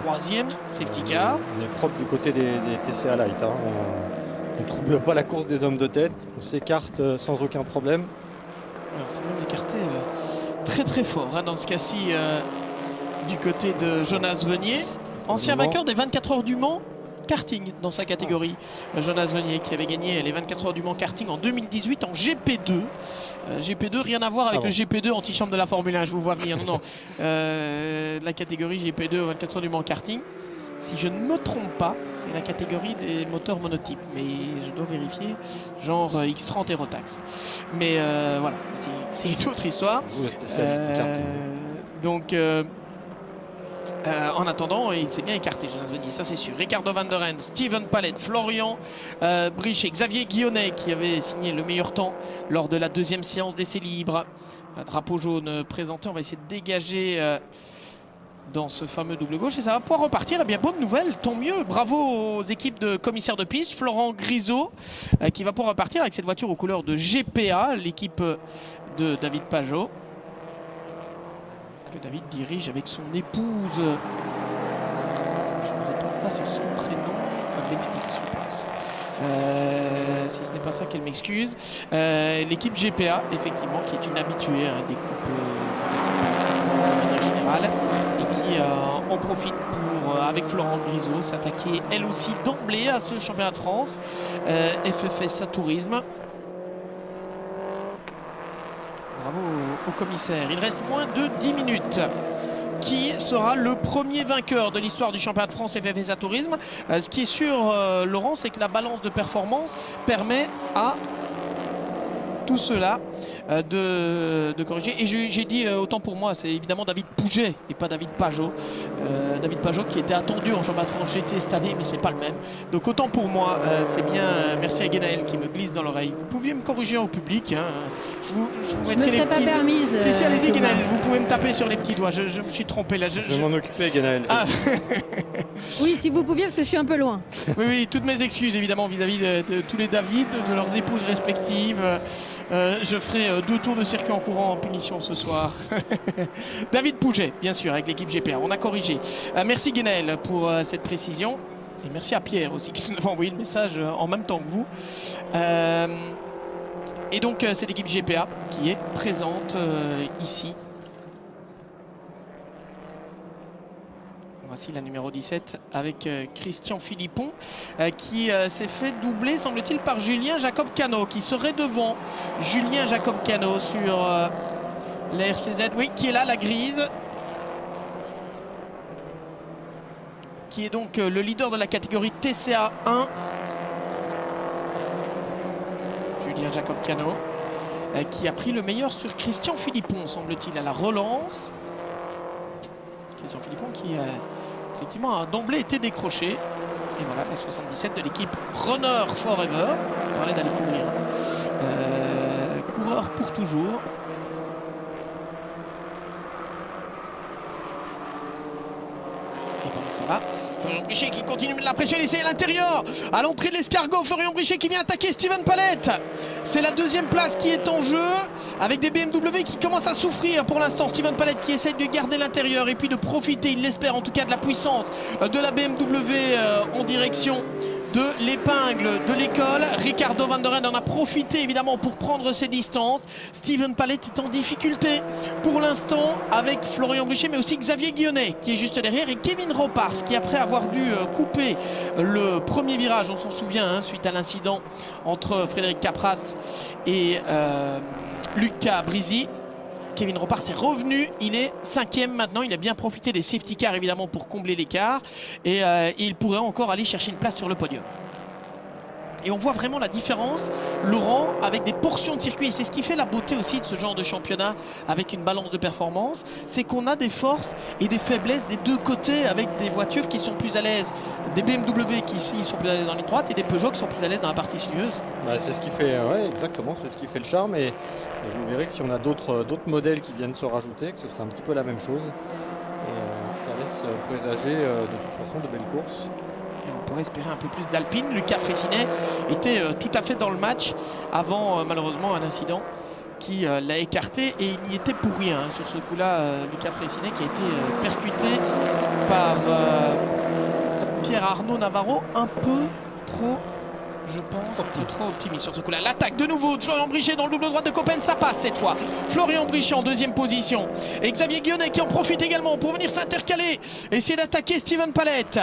Speaker 1: troisième safety car.
Speaker 2: On est propre du côté des TCA Light. On ne trouble pas la course des hommes de tête. On s'écarte sans aucun problème.
Speaker 1: Alors, c'est même écarté très très fort dans ce cas-ci du côté de Jonas Venier. Ancien vainqueur des 24 heures du Mans karting dans sa catégorie. Jonas Venier qui avait gagné les 24 heures du Mans karting en 2018 en GP2. GP2, rien à voir avec le GP2 antichambre de la Formule 1, je vous vois venir. Non, la catégorie GP2 aux 24 heures du Mans karting. Si je ne me trompe pas, c'est la catégorie des moteurs monotypes, mais je dois vérifier, genre X30 et Rotax. Mais voilà, c'est une autre histoire.
Speaker 2: Vous êtes spécialiste de karting.
Speaker 1: Donc en attendant, il s'est bien écarté, Jonas Venier, ça c'est sûr. Ricardo Van der Ren, Steven Pallet, Florian Brichet, Xavier Guillonnet qui avait signé le meilleur temps lors de la deuxième séance d'essai libre. Un drapeau jaune présenté, on va essayer de dégager dans ce fameux double gauche et ça va pouvoir repartir. Eh bien, bonne nouvelle, tant mieux. Bravo aux équipes de commissaires de piste. Florent Grisot qui va pouvoir repartir avec cette voiture aux couleurs de GPA, l'équipe de David Pajot, que David dirige avec son épouse. Je ne retombe pas sur son prénom. Bénédicte, je pense. Si ce n'est pas ça, qu'elle m'excuse. L'équipe GPA, effectivement, qui est une habituée des coupes de manière générale, et qui en profite pour, avec Florent Grisot, s'attaquer elle aussi d'emblée à ce championnat de France FFSA Tourisme. Bravo au commissaire. Il reste moins de 10 minutes. qui sera le premier vainqueur de l'histoire du championnat de France FFSA Tourisme. Ce qui est sûr, Laurent, c'est que la balance de performance permet à tout cela de corriger. Et j'ai dit autant pour moi, c'est évidemment David Pouget et pas David Pajot. David Pajot qui était attendu en championnat de France GT cette année, mais c'est pas le même. Donc autant pour moi, c'est bien. Merci à Guénaël qui me glisse dans l'oreille. Vous pouviez me corriger en public. Hein. Je vous mettrai les petits...
Speaker 3: pas permise.
Speaker 1: Si, allez-y Guénaël, vous pouvez me taper sur les petits doigts. Je me suis trompé là.
Speaker 2: Je vais m'en occuper, Guénaël.
Speaker 1: Ah.
Speaker 3: Oui, si vous pouviez, parce que je suis un peu loin.
Speaker 1: Oui, toutes mes excuses évidemment vis-à-vis de tous les David, de leurs épouses respectives. Je ferai 2 tours de circuit en courant en punition ce soir. David Pouget, bien sûr, avec l'équipe GPA. On a corrigé. Merci Guénaël pour cette précision. Et merci à Pierre aussi qui nous a envoyé le message en même temps que vous. Et donc cette équipe GPA qui est présente ici. Voici la numéro 17 avec Christian Philippon qui s'est fait doubler, semble-t-il, par Julien Jacob Cano qui serait devant Julien Jacob Cano sur la RCZ. Oui, qui est là, la grise. Qui est donc le leader de la catégorie TCA 1. Julien Jacob Cano qui a pris le meilleur sur Christian Philippon, semble-t-il, à la relance. Christian Philippon qui effectivement a d'emblée été décroché. Et voilà la 77 de l'équipe Runner Forever. On parlait d'aller courir. Coureur pour toujours. Et pendant ce temps-là, Florian Brichet qui continue de la pression, il essaie à l'intérieur. À l'entrée de l'escargot, Florian Brichet qui vient attaquer Steven Palette. C'est la 2e place qui est en jeu avec des BMW qui commencent à souffrir pour l'instant. Steven Palette qui essaie de garder l'intérieur et puis de profiter, il l'espère en tout cas, de la puissance de la BMW en direction de l'épingle de l'école. Ricardo Van der Ende en a profité évidemment pour prendre ses distances. Steven Palette est en difficulté pour l'instant avec Florian Brichet, mais aussi Xavier Guionnet qui est juste derrière, et Kevin Ropars qui, après avoir dû couper le premier virage, on s'en souvient, suite à l'incident entre Frédéric Capras et Lucas Brisi, Kevin Ropars est revenu, il est 5e maintenant, il a bien profité des safety cars évidemment pour combler l'écart et il pourrait encore aller chercher une place sur le podium. Et on voit vraiment la différence, Laurent, avec des portions de circuit. Et c'est ce qui fait la beauté aussi de ce genre de championnat avec une balance de performance. C'est qu'on a des forces et des faiblesses des deux côtés, avec des voitures qui sont plus à l'aise, des BMW qui ici sont plus à l'aise dans la ligne droite et des Peugeot qui sont plus à l'aise dans la partie sinueuse.
Speaker 2: Bah, c'est ce qui fait, ouais, exactement, c'est ce qui fait le charme. Et vous verrez que si on a d'autres modèles qui viennent se rajouter, que ce sera un petit peu la même chose. Et ça laisse présager de toute façon de belles courses.
Speaker 1: Et on pourrait espérer un peu plus d'Alpine. Lucas Fressinet était tout à fait dans le match avant malheureusement un incident qui l'a écarté, et il n'y était pour rien sur ce coup-là. Lucas Fressinet qui a été percuté par Pierre-Arnaud Navarro, un peu trop, je pense, trop optimiste sur ce coup-là. L'attaque de nouveau de Florian Brichet dans le double droite de Coppen, ça passe cette fois. Florian Brichet en 2e position. Et Xavier Guionnet qui en profite également pour venir s'intercaler, essayer d'attaquer Steven Palette.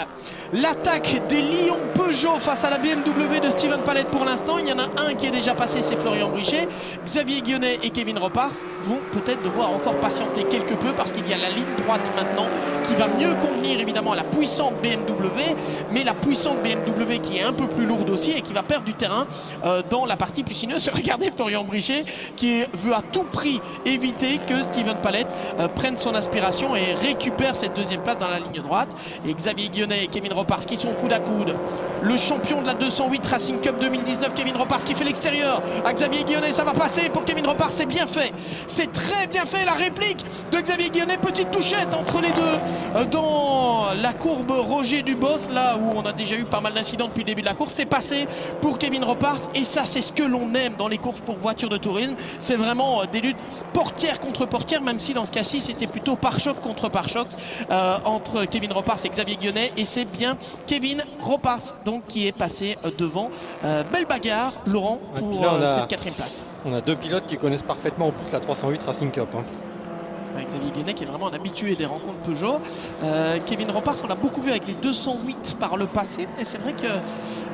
Speaker 1: L'attaque des Lions Peugeot face à la BMW de Steven Palette pour l'instant. Il y en a un qui est déjà passé, c'est Florian Brichet. Xavier Guionnet et Kevin Ropars vont peut-être devoir encore patienter quelque peu, parce qu'il y a la ligne droite maintenant qui va mieux convenir évidemment à la puissante BMW, mais la puissante BMW qui est un peu plus lourde aussi et qui va perdre du terrain dans la partie plus sinueuse. Regardez Florian Brichet qui veut à tout prix éviter que Steven Palette prenne son aspiration et récupère cette 2e place dans la ligne droite. Et Xavier Guionnet et Kevin Ropars qui sont coude à coude. Le champion de la 208 Racing Cup 2019, Kevin Ropars, qui fait l'extérieur à Xavier Guionnet. Ça va passer pour Kevin Ropars, c'est bien fait. C'est très bien fait, la réplique de Xavier Guionnet. Petite touchette entre les deux dans la courbe Roger Dubos, là où on a déjà eu pas mal d'incidents depuis le début de la course. C'est passé pour Kevin Ropars, et ça c'est ce que l'on aime dans les courses pour voitures de tourisme. C'est vraiment des luttes portière contre portière, même si dans ce cas-ci c'était plutôt pare-choc contre pare-choc entre Kevin Ropars et Xavier Guionnet, et c'est bien Kevin Ropars donc qui est passé devant. Belle bagarre, Laurent, pour cette 4e place.
Speaker 2: On a 2 pilotes qui connaissent parfaitement en plus la 308 Racing Cup.
Speaker 1: Avec Xavier Guenec qui est vraiment un habitué des rencontres Peugeot. Kevin Ropars, on l'a beaucoup vu avec les 208 par le passé, mais c'est vrai que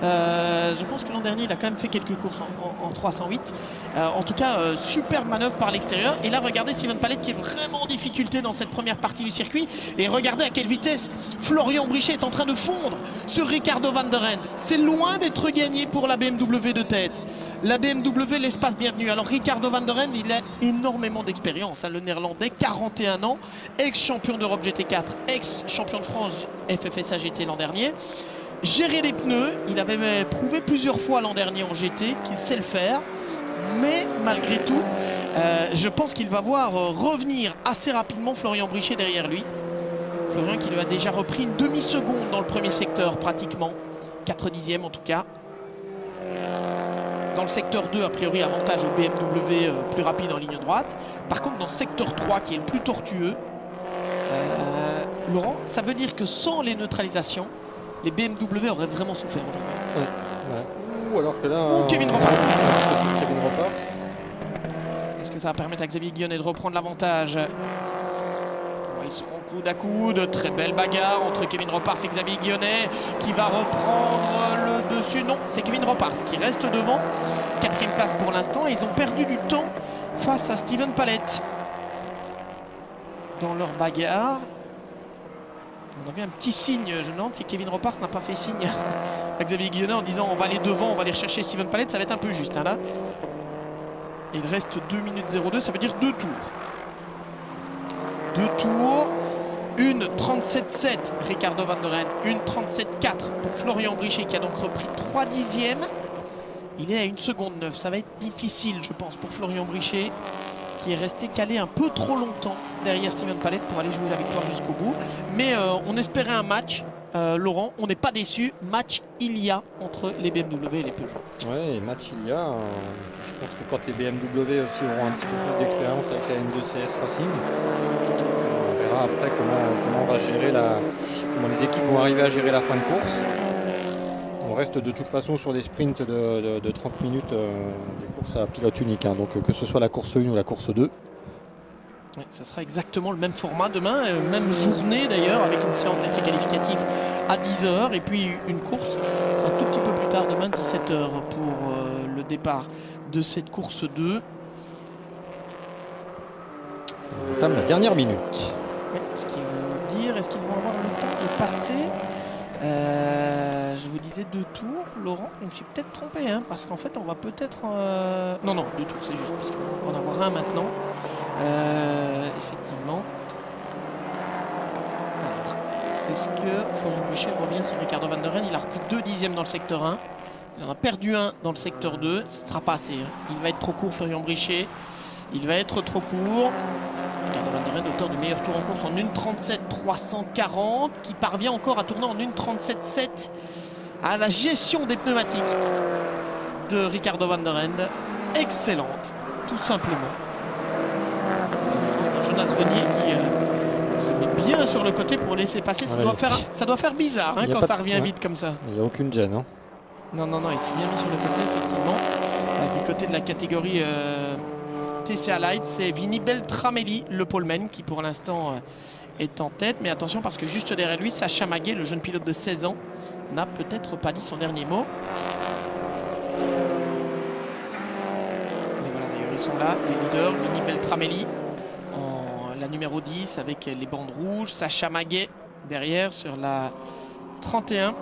Speaker 1: je pense que l'an dernier il a quand même fait quelques courses en 308. En tout cas, super manœuvre par l'extérieur. Et là, regardez Steven Palette qui est vraiment en difficulté dans cette première partie du circuit. Et regardez à quelle vitesse Florian Brichet est en train de fondre sur Ricardo van der Ende. C'est loin d'être gagné pour la BMW de tête. La BMW, l'espace bienvenu. Alors Ricardo van der Ende, il a énormément d'expérience. Le Néerlandais, 41 ans, ex-champion d'Europe GT4, ex-champion de France FFSA GT l'an dernier. Gérer des pneus, il avait prouvé plusieurs fois l'an dernier en GT qu'il sait le faire. Mais malgré tout, je pense qu'il va voir revenir assez rapidement Florian Brichet derrière lui. Florian qui lui a déjà repris une demi-seconde dans le premier secteur pratiquement. 4 dixièmes en tout cas. Dans le secteur 2, a priori, avantage au BMW plus rapide en ligne droite. Par contre, dans le secteur 3, qui est le plus tortueux, Laurent, ça veut dire que sans les neutralisations, les BMW auraient vraiment souffert aujourd'hui.
Speaker 2: Ouais. Ou alors que là...
Speaker 1: Kevin Ropars.
Speaker 2: Kevin Ropars.
Speaker 1: Est-ce que ça va permettre à Xavier Guionnet de reprendre l'avantage? Ils sont coude à coude, très belle bagarre entre Kevin Ropars et Xavier Guionnet qui va reprendre le dessus. Non, c'est Kevin Ropars qui reste devant. 4e place pour l'instant. Ils ont perdu du temps face à Steven Palette dans leur bagarre. On a vu un petit signe. Je me demande si Kevin Ropars n'a pas fait signe à Xavier Guionnet en disant on va aller devant, on va aller rechercher Steven Palette. Ça va être un peu juste hein, là. Il reste 2 minutes 02, ça veut dire 2 tours. 2 tours, une 37,7 Ricardo van der Ende, une 37,4 pour Florian Brichet qui a donc repris 3 dixièmes. Il est à 1 seconde 9, ça va être difficile je pense pour Florian Brichet qui est resté calé un peu trop longtemps derrière Steven Palette pour aller jouer la victoire jusqu'au bout. Mais on espérait un match, Laurent, on n'est pas déçu, match il y a entre les BMW et les Peugeot.
Speaker 2: Ouais, match il y a, je pense que quand les BMW aussi auront un petit peu plus d'expérience avec la M2CS Racing, on verra après comment on va gérer comment les équipes vont arriver à gérer la fin de course. On reste de toute façon sur des sprints de 30 minutes, des courses à pilote unique, hein, donc que ce soit la course 1 ou la course 2.
Speaker 1: Oui, ça sera exactement le même format demain, même journée d'ailleurs, avec une séance d'essai qualificatif à 10h et puis une course. Ce sera un tout petit peu plus tard demain, 17h pour le départ de cette course 2.
Speaker 2: On entame la dernière minute.
Speaker 1: Oui, ce qu'ils vont dire, est-ce qu'ils vont avoir le temps de passer je vous disais 2 tours, Laurent, je me suis peut-être trompé, hein, parce qu'en fait on va peut-être... Non, 2 tours, c'est juste, parce qu'on va en avoir un maintenant. Effectivement. Alors, est-ce que Florian Brichet revient sur Ricardo van der Ende? Il a repris 2 dixièmes dans le secteur 1. Il en a perdu 1 dans le secteur 2. Ce ne sera pas assez. Hein. Il va être trop court, Florian Brichet. Il va être trop court. Ricardo van der Ende, auteur du meilleur tour en course en 1.37.340, qui parvient encore à tourner en 1.37.7 à la gestion des pneumatiques de Ricardo van der Ende. Excellente, tout simplement. Jonas Venier qui se met bien sur le côté pour laisser passer. Ça doit faire bizarre hein, quand ça revient vite comme ça.
Speaker 2: Il n'y a aucune gêne. Hein.
Speaker 1: Non, il s'est bien mis sur le côté, effectivement. Du côté de la catégorie TCA Light, c'est Vinny Beltramelli, le poleman, qui pour l'instant est en tête. Mais attention parce que juste derrière lui, Sacha Maguet, le jeune pilote de 16 ans, n'a peut-être pas dit son dernier mot. Et voilà, d'ailleurs, ils sont là, les leaders, Vinny Beltramelli. La numéro 10 avec les bandes rouges, Sacha Maguet derrière sur la 31.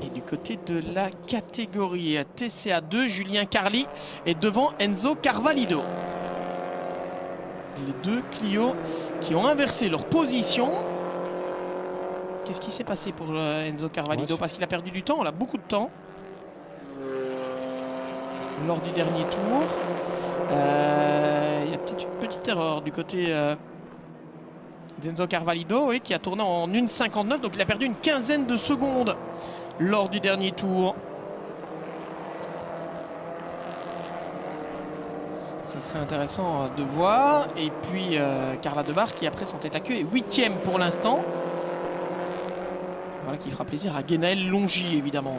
Speaker 1: Et du côté de la catégorie TCA 2, Julien Carli est devant Enzo Carvalho. Les deux Clio qui ont inversé leur position. Qu'est-ce qui s'est passé pour Enzo Carvalho? Parce qu'il a perdu du temps, on a beaucoup de temps lors du dernier tour. Il y a peut-être une petite erreur du côté d'Enzo Carvalho, oui, qui a tourné en 1.59, donc il a perdu une quinzaine de secondes lors du dernier tour. Ce serait intéressant de voir. Et puis Carla Debar qui après son tête à queue est 8e pour l'instant. Voilà, voilà, qui fera plaisir à Guénaël Longy évidemment.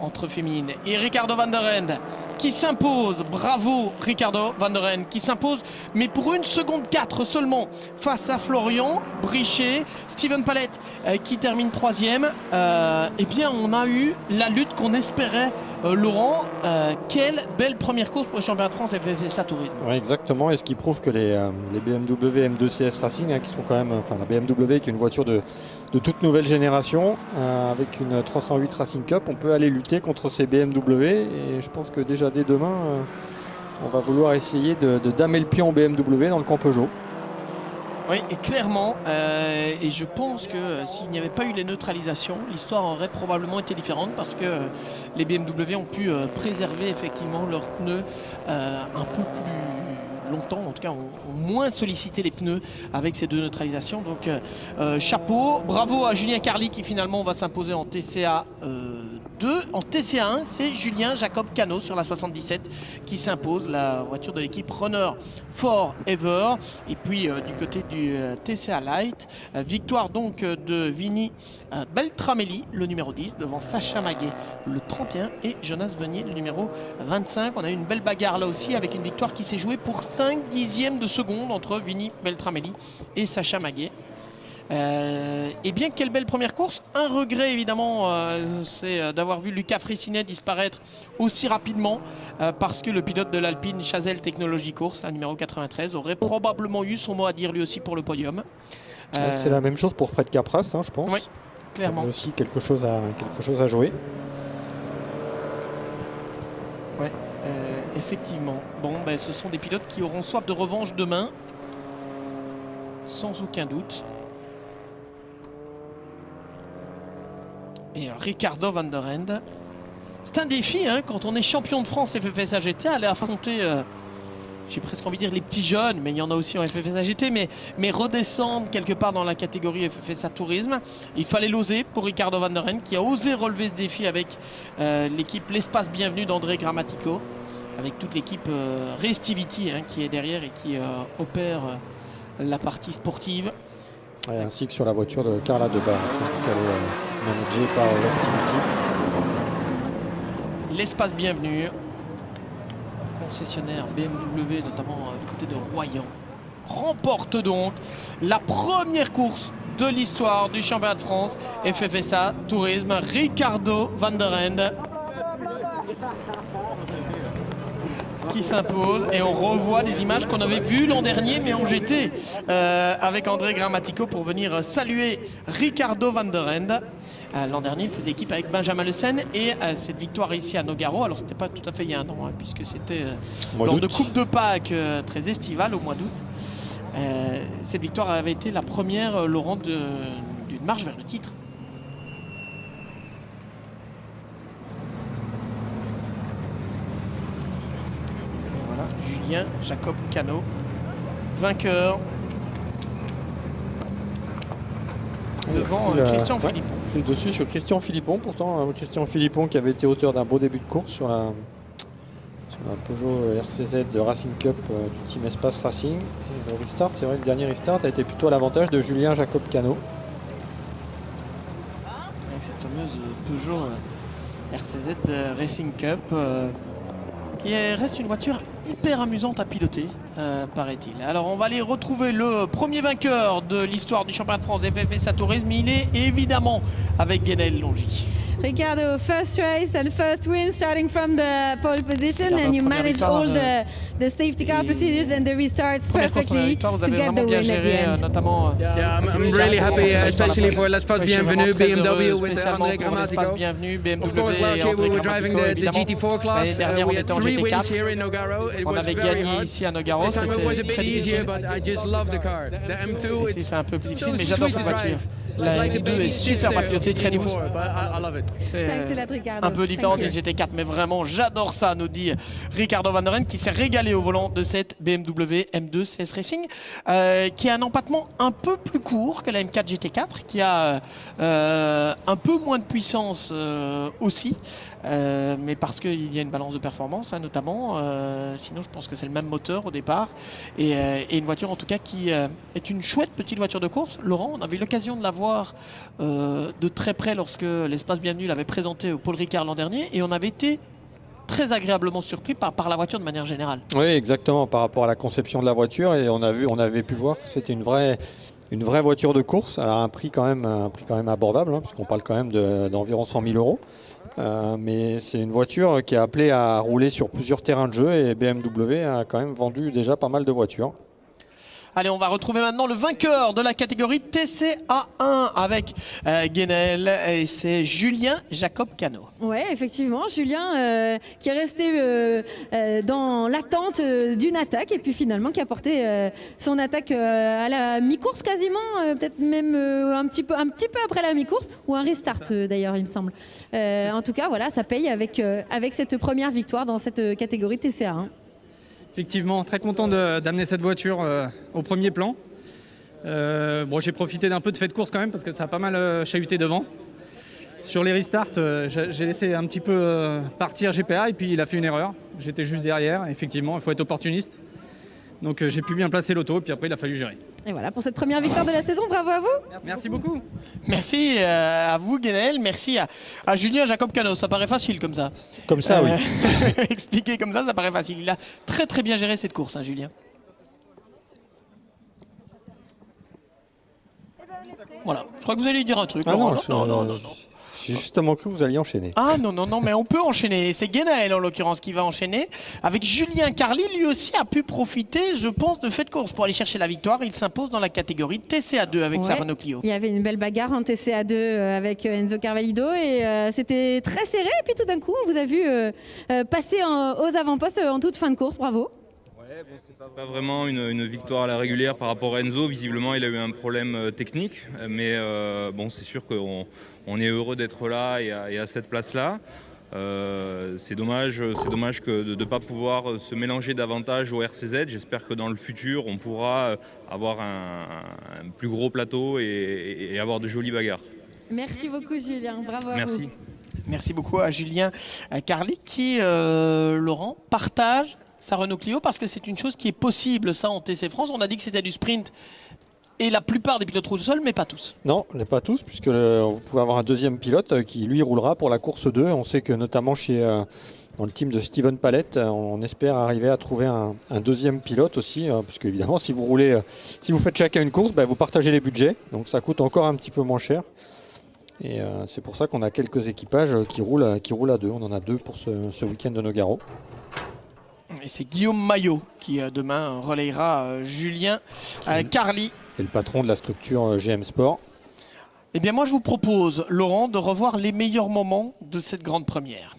Speaker 1: Entre féminines et Ricardo van der Ende qui s'impose, bravo Ricardo van der Ende qui s'impose, mais pour 1 seconde 4 seulement face à Florian Brichet. Steven Palette qui termine 3e. Eh bien on a eu la lutte qu'on espérait. Laurent, quelle belle première course pour le championnat de France FFSA Tourisme.
Speaker 2: Oui, exactement, et ce qui prouve que les BMW M2 CS Racing, qui sont quand même, enfin la BMW qui est une voiture de toute nouvelle génération, avec une 308 Racing Cup, on peut aller lutter contre ces BMW, et je pense que déjà dès demain, on va vouloir essayer de damer le pion en BMW dans le camp Peugeot.
Speaker 1: Oui, et clairement, et je pense que s'il n'y avait pas eu les neutralisations, l'histoire aurait probablement été différente parce que les BMW ont pu préserver effectivement leurs pneus un peu plus longtemps, en tout cas ont moins sollicité les pneus avec ces 2 neutralisations. Donc chapeau, bravo à Julien Carly qui finalement va s'imposer en TCA 2. En TCA 1, c'est Julien Jacob Cano sur la 77 qui s'impose, la voiture de l'équipe Runner Forever. Et puis du côté du TCA Light, victoire donc de Vini Beltramelli, le numéro 10, devant Sacha Maguet, le 31, et Jonas Venier, le numéro 25. On a eu une belle bagarre là aussi avec une victoire qui s'est jouée pour 5 dixièmes de seconde entre Vini Beltramelli et Sacha Maguet. Et bien quelle belle première course. Un regret évidemment, c'est d'avoir vu Lucas Fressinet disparaître aussi rapidement, parce que le pilote de l'Alpine Chazelle Technology Course, la numéro 93, aurait probablement eu son mot à dire lui aussi pour le podium.
Speaker 2: C'est la même chose pour Fred Capras, je pense.
Speaker 1: Oui, clairement.
Speaker 2: Il y a aussi quelque chose à jouer.
Speaker 1: Ouais, effectivement. Bon, ce sont des pilotes qui auront soif de revanche demain, sans aucun doute. Et Ricardo van der Ende, c'est un défi quand on est champion de France FFSA GT, aller affronter, j'ai presque envie de dire les petits jeunes, mais il y en a aussi en FFSA GT, mais redescendre quelque part dans la catégorie FFSA Tourisme. Il fallait l'oser pour Ricardo van der Ende qui a osé relever ce défi avec l'équipe L'Espace Bienvenue d'André Grammatico, avec toute l'équipe Restivity qui est derrière et qui opère la partie sportive.
Speaker 2: Ouais, ainsi que sur la voiture de Carla Debar, qui est managée par Restivity.
Speaker 1: L'Espace Bienvenue, concessionnaire BMW, notamment du côté de Royan, remporte donc la première course de l'histoire du championnat de France FFSA Tourisme. Ricardo van der Ende qui s'impose, et on revoit des images qu'on avait vues l'an dernier mais en GT avec André Grammatico pour venir saluer Ricardo van der Ende. L'an dernier il faisait équipe avec Benjamin Le Sen, et cette victoire ici à Nogaro, alors c'était pas tout à fait il y a un an puisque c'était lors de Coupe de Pâques très estivale au mois d'août. Cette victoire avait été la première, Laurent, d'une marche vers le titre. Julien Jacob Cano, vainqueur devant Christian Philippon.
Speaker 2: Pris le dessus sur Christian Philippon, pourtant Christian Philippon qui avait été auteur d'un beau début de course sur la Peugeot RCZ de Racing Cup du Team Espace Racing. Et le restart, c'est vrai, le dernier restart a été plutôt à l'avantage de Julien Jacob Cano.
Speaker 1: Avec cette fameuse Peugeot RCZ Racing Cup qui reste une voiture hyper amusante à piloter, paraît-il. Alors on va aller retrouver le premier vainqueur de l'histoire du championnat de France FFSA Tourisme. Il est évidemment avec Guénaël Longy.
Speaker 3: Ricardo, first race and first win, starting from the pole position,
Speaker 1: Ricardo,
Speaker 3: and you
Speaker 1: première
Speaker 3: managed
Speaker 1: victoire,
Speaker 3: all the safety car procedures and the restarts
Speaker 1: Première course,
Speaker 3: perfectly
Speaker 1: victoire, vous
Speaker 3: to
Speaker 1: avez
Speaker 3: get
Speaker 1: vraiment
Speaker 3: the
Speaker 1: bien
Speaker 3: win at the
Speaker 1: géré,
Speaker 3: end.
Speaker 1: notamment.
Speaker 6: I'm really happy, especially for L'Espace Bienvenue BMW with André Grammatico.
Speaker 1: Bienvenue, BMW
Speaker 6: Of course, last year we were driving the GT4 class.
Speaker 1: Dernière,
Speaker 6: We had 3 wins here in Nogaro. It
Speaker 1: on
Speaker 6: was
Speaker 1: avait
Speaker 6: very
Speaker 1: gagné
Speaker 6: hard.
Speaker 1: ici à Nogaro,
Speaker 6: This time it was a
Speaker 1: c'était
Speaker 6: bit
Speaker 1: très
Speaker 6: easier,
Speaker 1: difficile.
Speaker 6: but I just love the car. The M2,
Speaker 1: Ici
Speaker 6: it's
Speaker 1: c'est un peu plus difficile,
Speaker 6: so
Speaker 1: mais j'adore
Speaker 6: sweet
Speaker 1: cette
Speaker 6: to drive.
Speaker 1: voiture.
Speaker 6: It's
Speaker 1: La
Speaker 6: like the
Speaker 1: M2
Speaker 6: baby
Speaker 1: est super
Speaker 6: sister
Speaker 1: à piloter,
Speaker 6: of
Speaker 1: très douce.
Speaker 6: GT4, but I love it.
Speaker 1: C'est
Speaker 3: Thanks a lot, Ricardo.
Speaker 1: un peu différent
Speaker 3: Thank
Speaker 1: d'une
Speaker 3: you.
Speaker 1: GT4, mais vraiment j'adore ça, nous dit Ricardo van der Ende, qui s'est régalé au volant de cette BMW M2 CS Racing, qui a un empattement un peu plus court que la M4 GT4, qui a un peu moins de puissance aussi, mais parce qu'il y a une balance de performance notamment, sinon je pense que c'est le même moteur au départ, et une voiture en tout cas qui est une chouette petite voiture de course. Laurent, on avait eu l'occasion de la voir voir de très près lorsque l'Espace Bienvenue l'avait présenté au Paul Ricard l'an dernier et on avait été très agréablement surpris par la voiture de manière générale.
Speaker 2: Oui, exactement, par rapport à la conception de la voiture, et on avait pu voir que c'était une vraie voiture de course à un prix quand même abordable, hein, puisqu'on parle quand même d'environ 100 000 euros. Mais c'est une voiture qui est appelée à rouler sur plusieurs terrains de jeu, et BMW a quand même vendu déjà pas mal de voitures.
Speaker 1: Allez, on va retrouver maintenant le vainqueur de la catégorie TCA1 avec Guénel, et c'est Julien Jacob Cano.
Speaker 3: Ouais, effectivement, Julien qui est resté dans l'attente d'une attaque et puis finalement qui a porté son attaque à la mi-course quasiment, peut-être même un petit peu après la mi-course ou un restart d'ailleurs, il me semble. En tout cas, voilà, ça paye avec cette première victoire dans cette catégorie TCA1.
Speaker 7: Effectivement, très content d'amener cette voiture au premier plan. J'ai profité d'un peu de fait de course quand même parce que ça a pas mal chahuté devant. Sur les restarts, j'ai laissé un petit peu partir GPA et puis il a fait une erreur. J'étais juste derrière, effectivement, il faut être opportuniste. Donc j'ai pu bien placer l'auto et puis après il a fallu gérer.
Speaker 3: Et voilà pour cette première victoire de la saison, bravo à vous.
Speaker 7: Merci beaucoup.
Speaker 1: Merci à vous Guénel, merci à Julien Jacob Cano, ça paraît facile comme ça.
Speaker 2: Comme ça, oui.
Speaker 1: Expliquer comme ça paraît facile. Il a très très bien géré cette course, hein, Julien. Voilà, je crois que vous allez dire un truc.
Speaker 2: Ah non,
Speaker 1: non.
Speaker 2: J'ai justement cru que vous alliez enchaîner.
Speaker 1: Ah non, mais on peut enchaîner. C'est Guénaël en l'occurrence qui va enchaîner. Avec Julien Carly, lui aussi a pu profiter, je pense, de fait de course pour aller chercher la victoire. Il s'impose dans la catégorie TCA2 avec sa Renault Clio.
Speaker 3: Il y avait une belle bagarre en TCA2 avec Enzo Carvalho et c'était très serré. Et puis tout d'un coup, on vous a vu passer aux avant-postes en toute fin de course. Bravo.
Speaker 8: C'est pas vraiment une victoire à la régulière par rapport à Enzo. Visiblement, il a eu un problème technique, mais c'est sûr qu'on est heureux d'être là et à cette place-là. C'est dommage que de ne pas pouvoir se mélanger davantage au RCZ. J'espère que dans le futur, on pourra avoir un plus gros plateau et avoir de jolies bagarres.
Speaker 3: Merci beaucoup, Julien. Bravo à
Speaker 8: Merci.
Speaker 3: vous.
Speaker 1: Merci beaucoup à Julien Carly qui, Laurent, partage sa Renault Clio parce que c'est une chose qui est possible, ça, en TC France. On a dit que c'était du sprint et la plupart des pilotes roulent seuls, mais pas tous.
Speaker 2: Non, pas tous, puisque vous pouvez avoir un deuxième pilote qui, lui, roulera pour la course 2. On sait que notamment dans le team de Steven Palette, on espère arriver à trouver un deuxième pilote aussi, puisque évidemment, si vous faites chacun une course, vous partagez les budgets, donc ça coûte encore un petit peu moins cher. Et c'est pour ça qu'on a quelques équipages qui roulent à deux. On en a deux pour ce week-end de Nogaro.
Speaker 1: Et c'est Guillaume Maillot qui demain relayera Julien Carly.
Speaker 2: C'est le patron de la structure GM Sport.
Speaker 1: Eh bien moi je vous propose, Laurent, de revoir les meilleurs moments de cette grande première.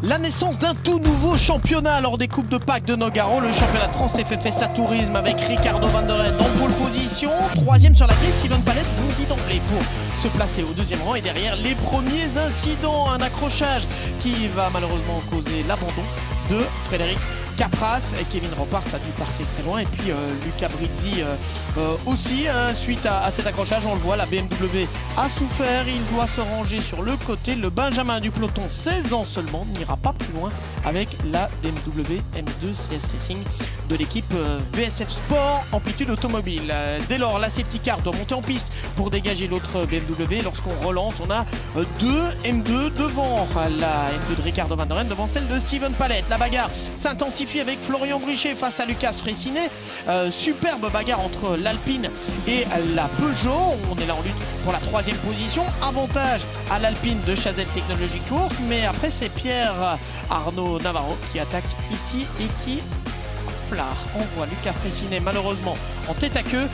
Speaker 1: La naissance d'un tout nouveau championnat lors des Coupes de Pâques de Nogaro. Le championnat de France FFF Satourisme avec Ricardo Van der Ren en pole position. Troisième sur la grille, Steven Palette bondit d'emblée pour se placer au deuxième rang. Et derrière, les premiers incidents, un accrochage qui va malheureusement causer l'abandon de Frédéric Capras. Kevin Ropars a dû partir très loin. Et puis Luca Brizzi aussi, suite à cet accrochage, on le voit, la BMW a souffert. Il doit se ranger sur le côté. Le Benjamin du peloton, 16 ans seulement, n'ira pas plus loin avec la BMW M2 CS Racing de l'équipe VSF Sport Amplitude Automobile. Dès lors, la safety car doit monter en piste pour dégager l'autre BMW. Lorsqu'on relance, on a deux M2 devant la M2 de Ricardo Van der Ren, devant celle de Steven Palette. La bagarre s'intensifie avec Florian Brichet face à Lucas Fressinet. Superbe bagarre entre l'Alpine et la Peugeot. On est là en lutte pour la troisième position. Avantage à l'Alpine de Chazelle Technologies Course. Mais après, c'est Pierre Arnaud Navarro qui attaque ici et qui... Là, on voit Lucas Fressinet malheureusement en tête à queue.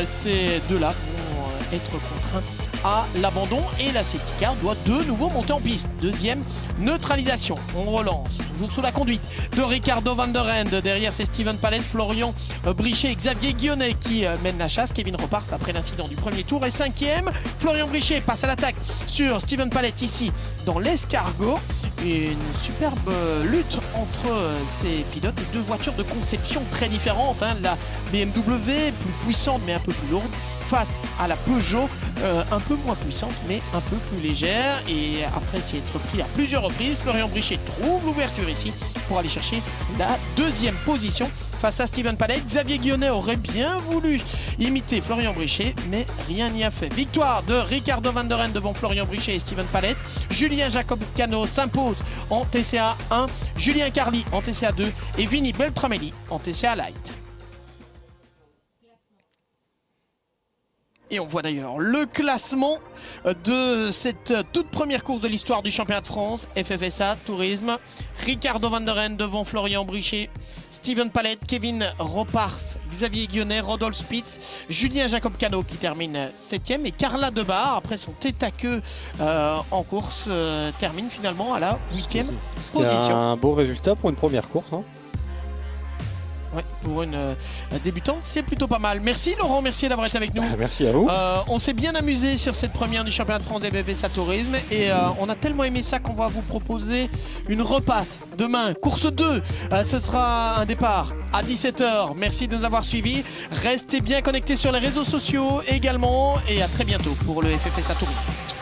Speaker 1: Ces deux-là vont être contraints à l'abandon et la safety car doit de nouveau monter en piste. Deuxième neutralisation. On relance, toujours sous la conduite de Ricardo Van der Ren. Derrière, c'est Steven Palette, Florian Brichet et Xavier Guillonnet qui mènent la chasse. Kevin Ropars après l'incident du premier tour est cinquième. Florian Brichet passe à l'attaque sur Steven Palette ici dans l'escargot. Une superbe lutte entre ces pilotes et deux voitures de conception très différentes. La BMW plus puissante mais un peu plus lourde face à la Peugeot un peu moins puissante mais un peu plus légère. Et après s'y être pris à plusieurs reprises, Florian Brichet trouve l'ouverture ici pour aller chercher la deuxième position face à Steven Pallet. Xavier Guionnet aurait bien voulu imiter Florian Brichet, mais rien n'y a fait. Victoire de Ricardo Van der Ren devant Florian Brichet et Steven Pallet. Julien Jacob Cano s'impose en TCA 1, Julien Carly en TCA 2 et Vinny Beltramelli en TCA Light. Et on voit d'ailleurs le classement de cette toute première course de l'histoire du championnat de France, FFSA Tourisme. Ricardo Van der Ren devant Florian Brichet, Steven Pallet, Kevin Ropars, Xavier Guionnet, Rodolphe Spitz, Julien Jacob Cano qui termine 7e et Carla Debar, après son tête à queue en course, termine finalement à la 8e position.
Speaker 2: Un beau résultat pour une première course. Hein.
Speaker 1: Ouais, pour une débutante, c'est plutôt pas mal. Merci Laurent, merci d'avoir été avec nous.
Speaker 2: Merci à vous.
Speaker 1: On s'est bien amusé sur cette première du championnat de France des FFSA Tourisme et on a tellement aimé ça qu'on va vous proposer une repasse demain. Course 2, ce sera un départ à 17h. Merci de nous avoir suivis. Restez bien connectés sur les réseaux sociaux également et à très bientôt pour le FFSA Tourisme.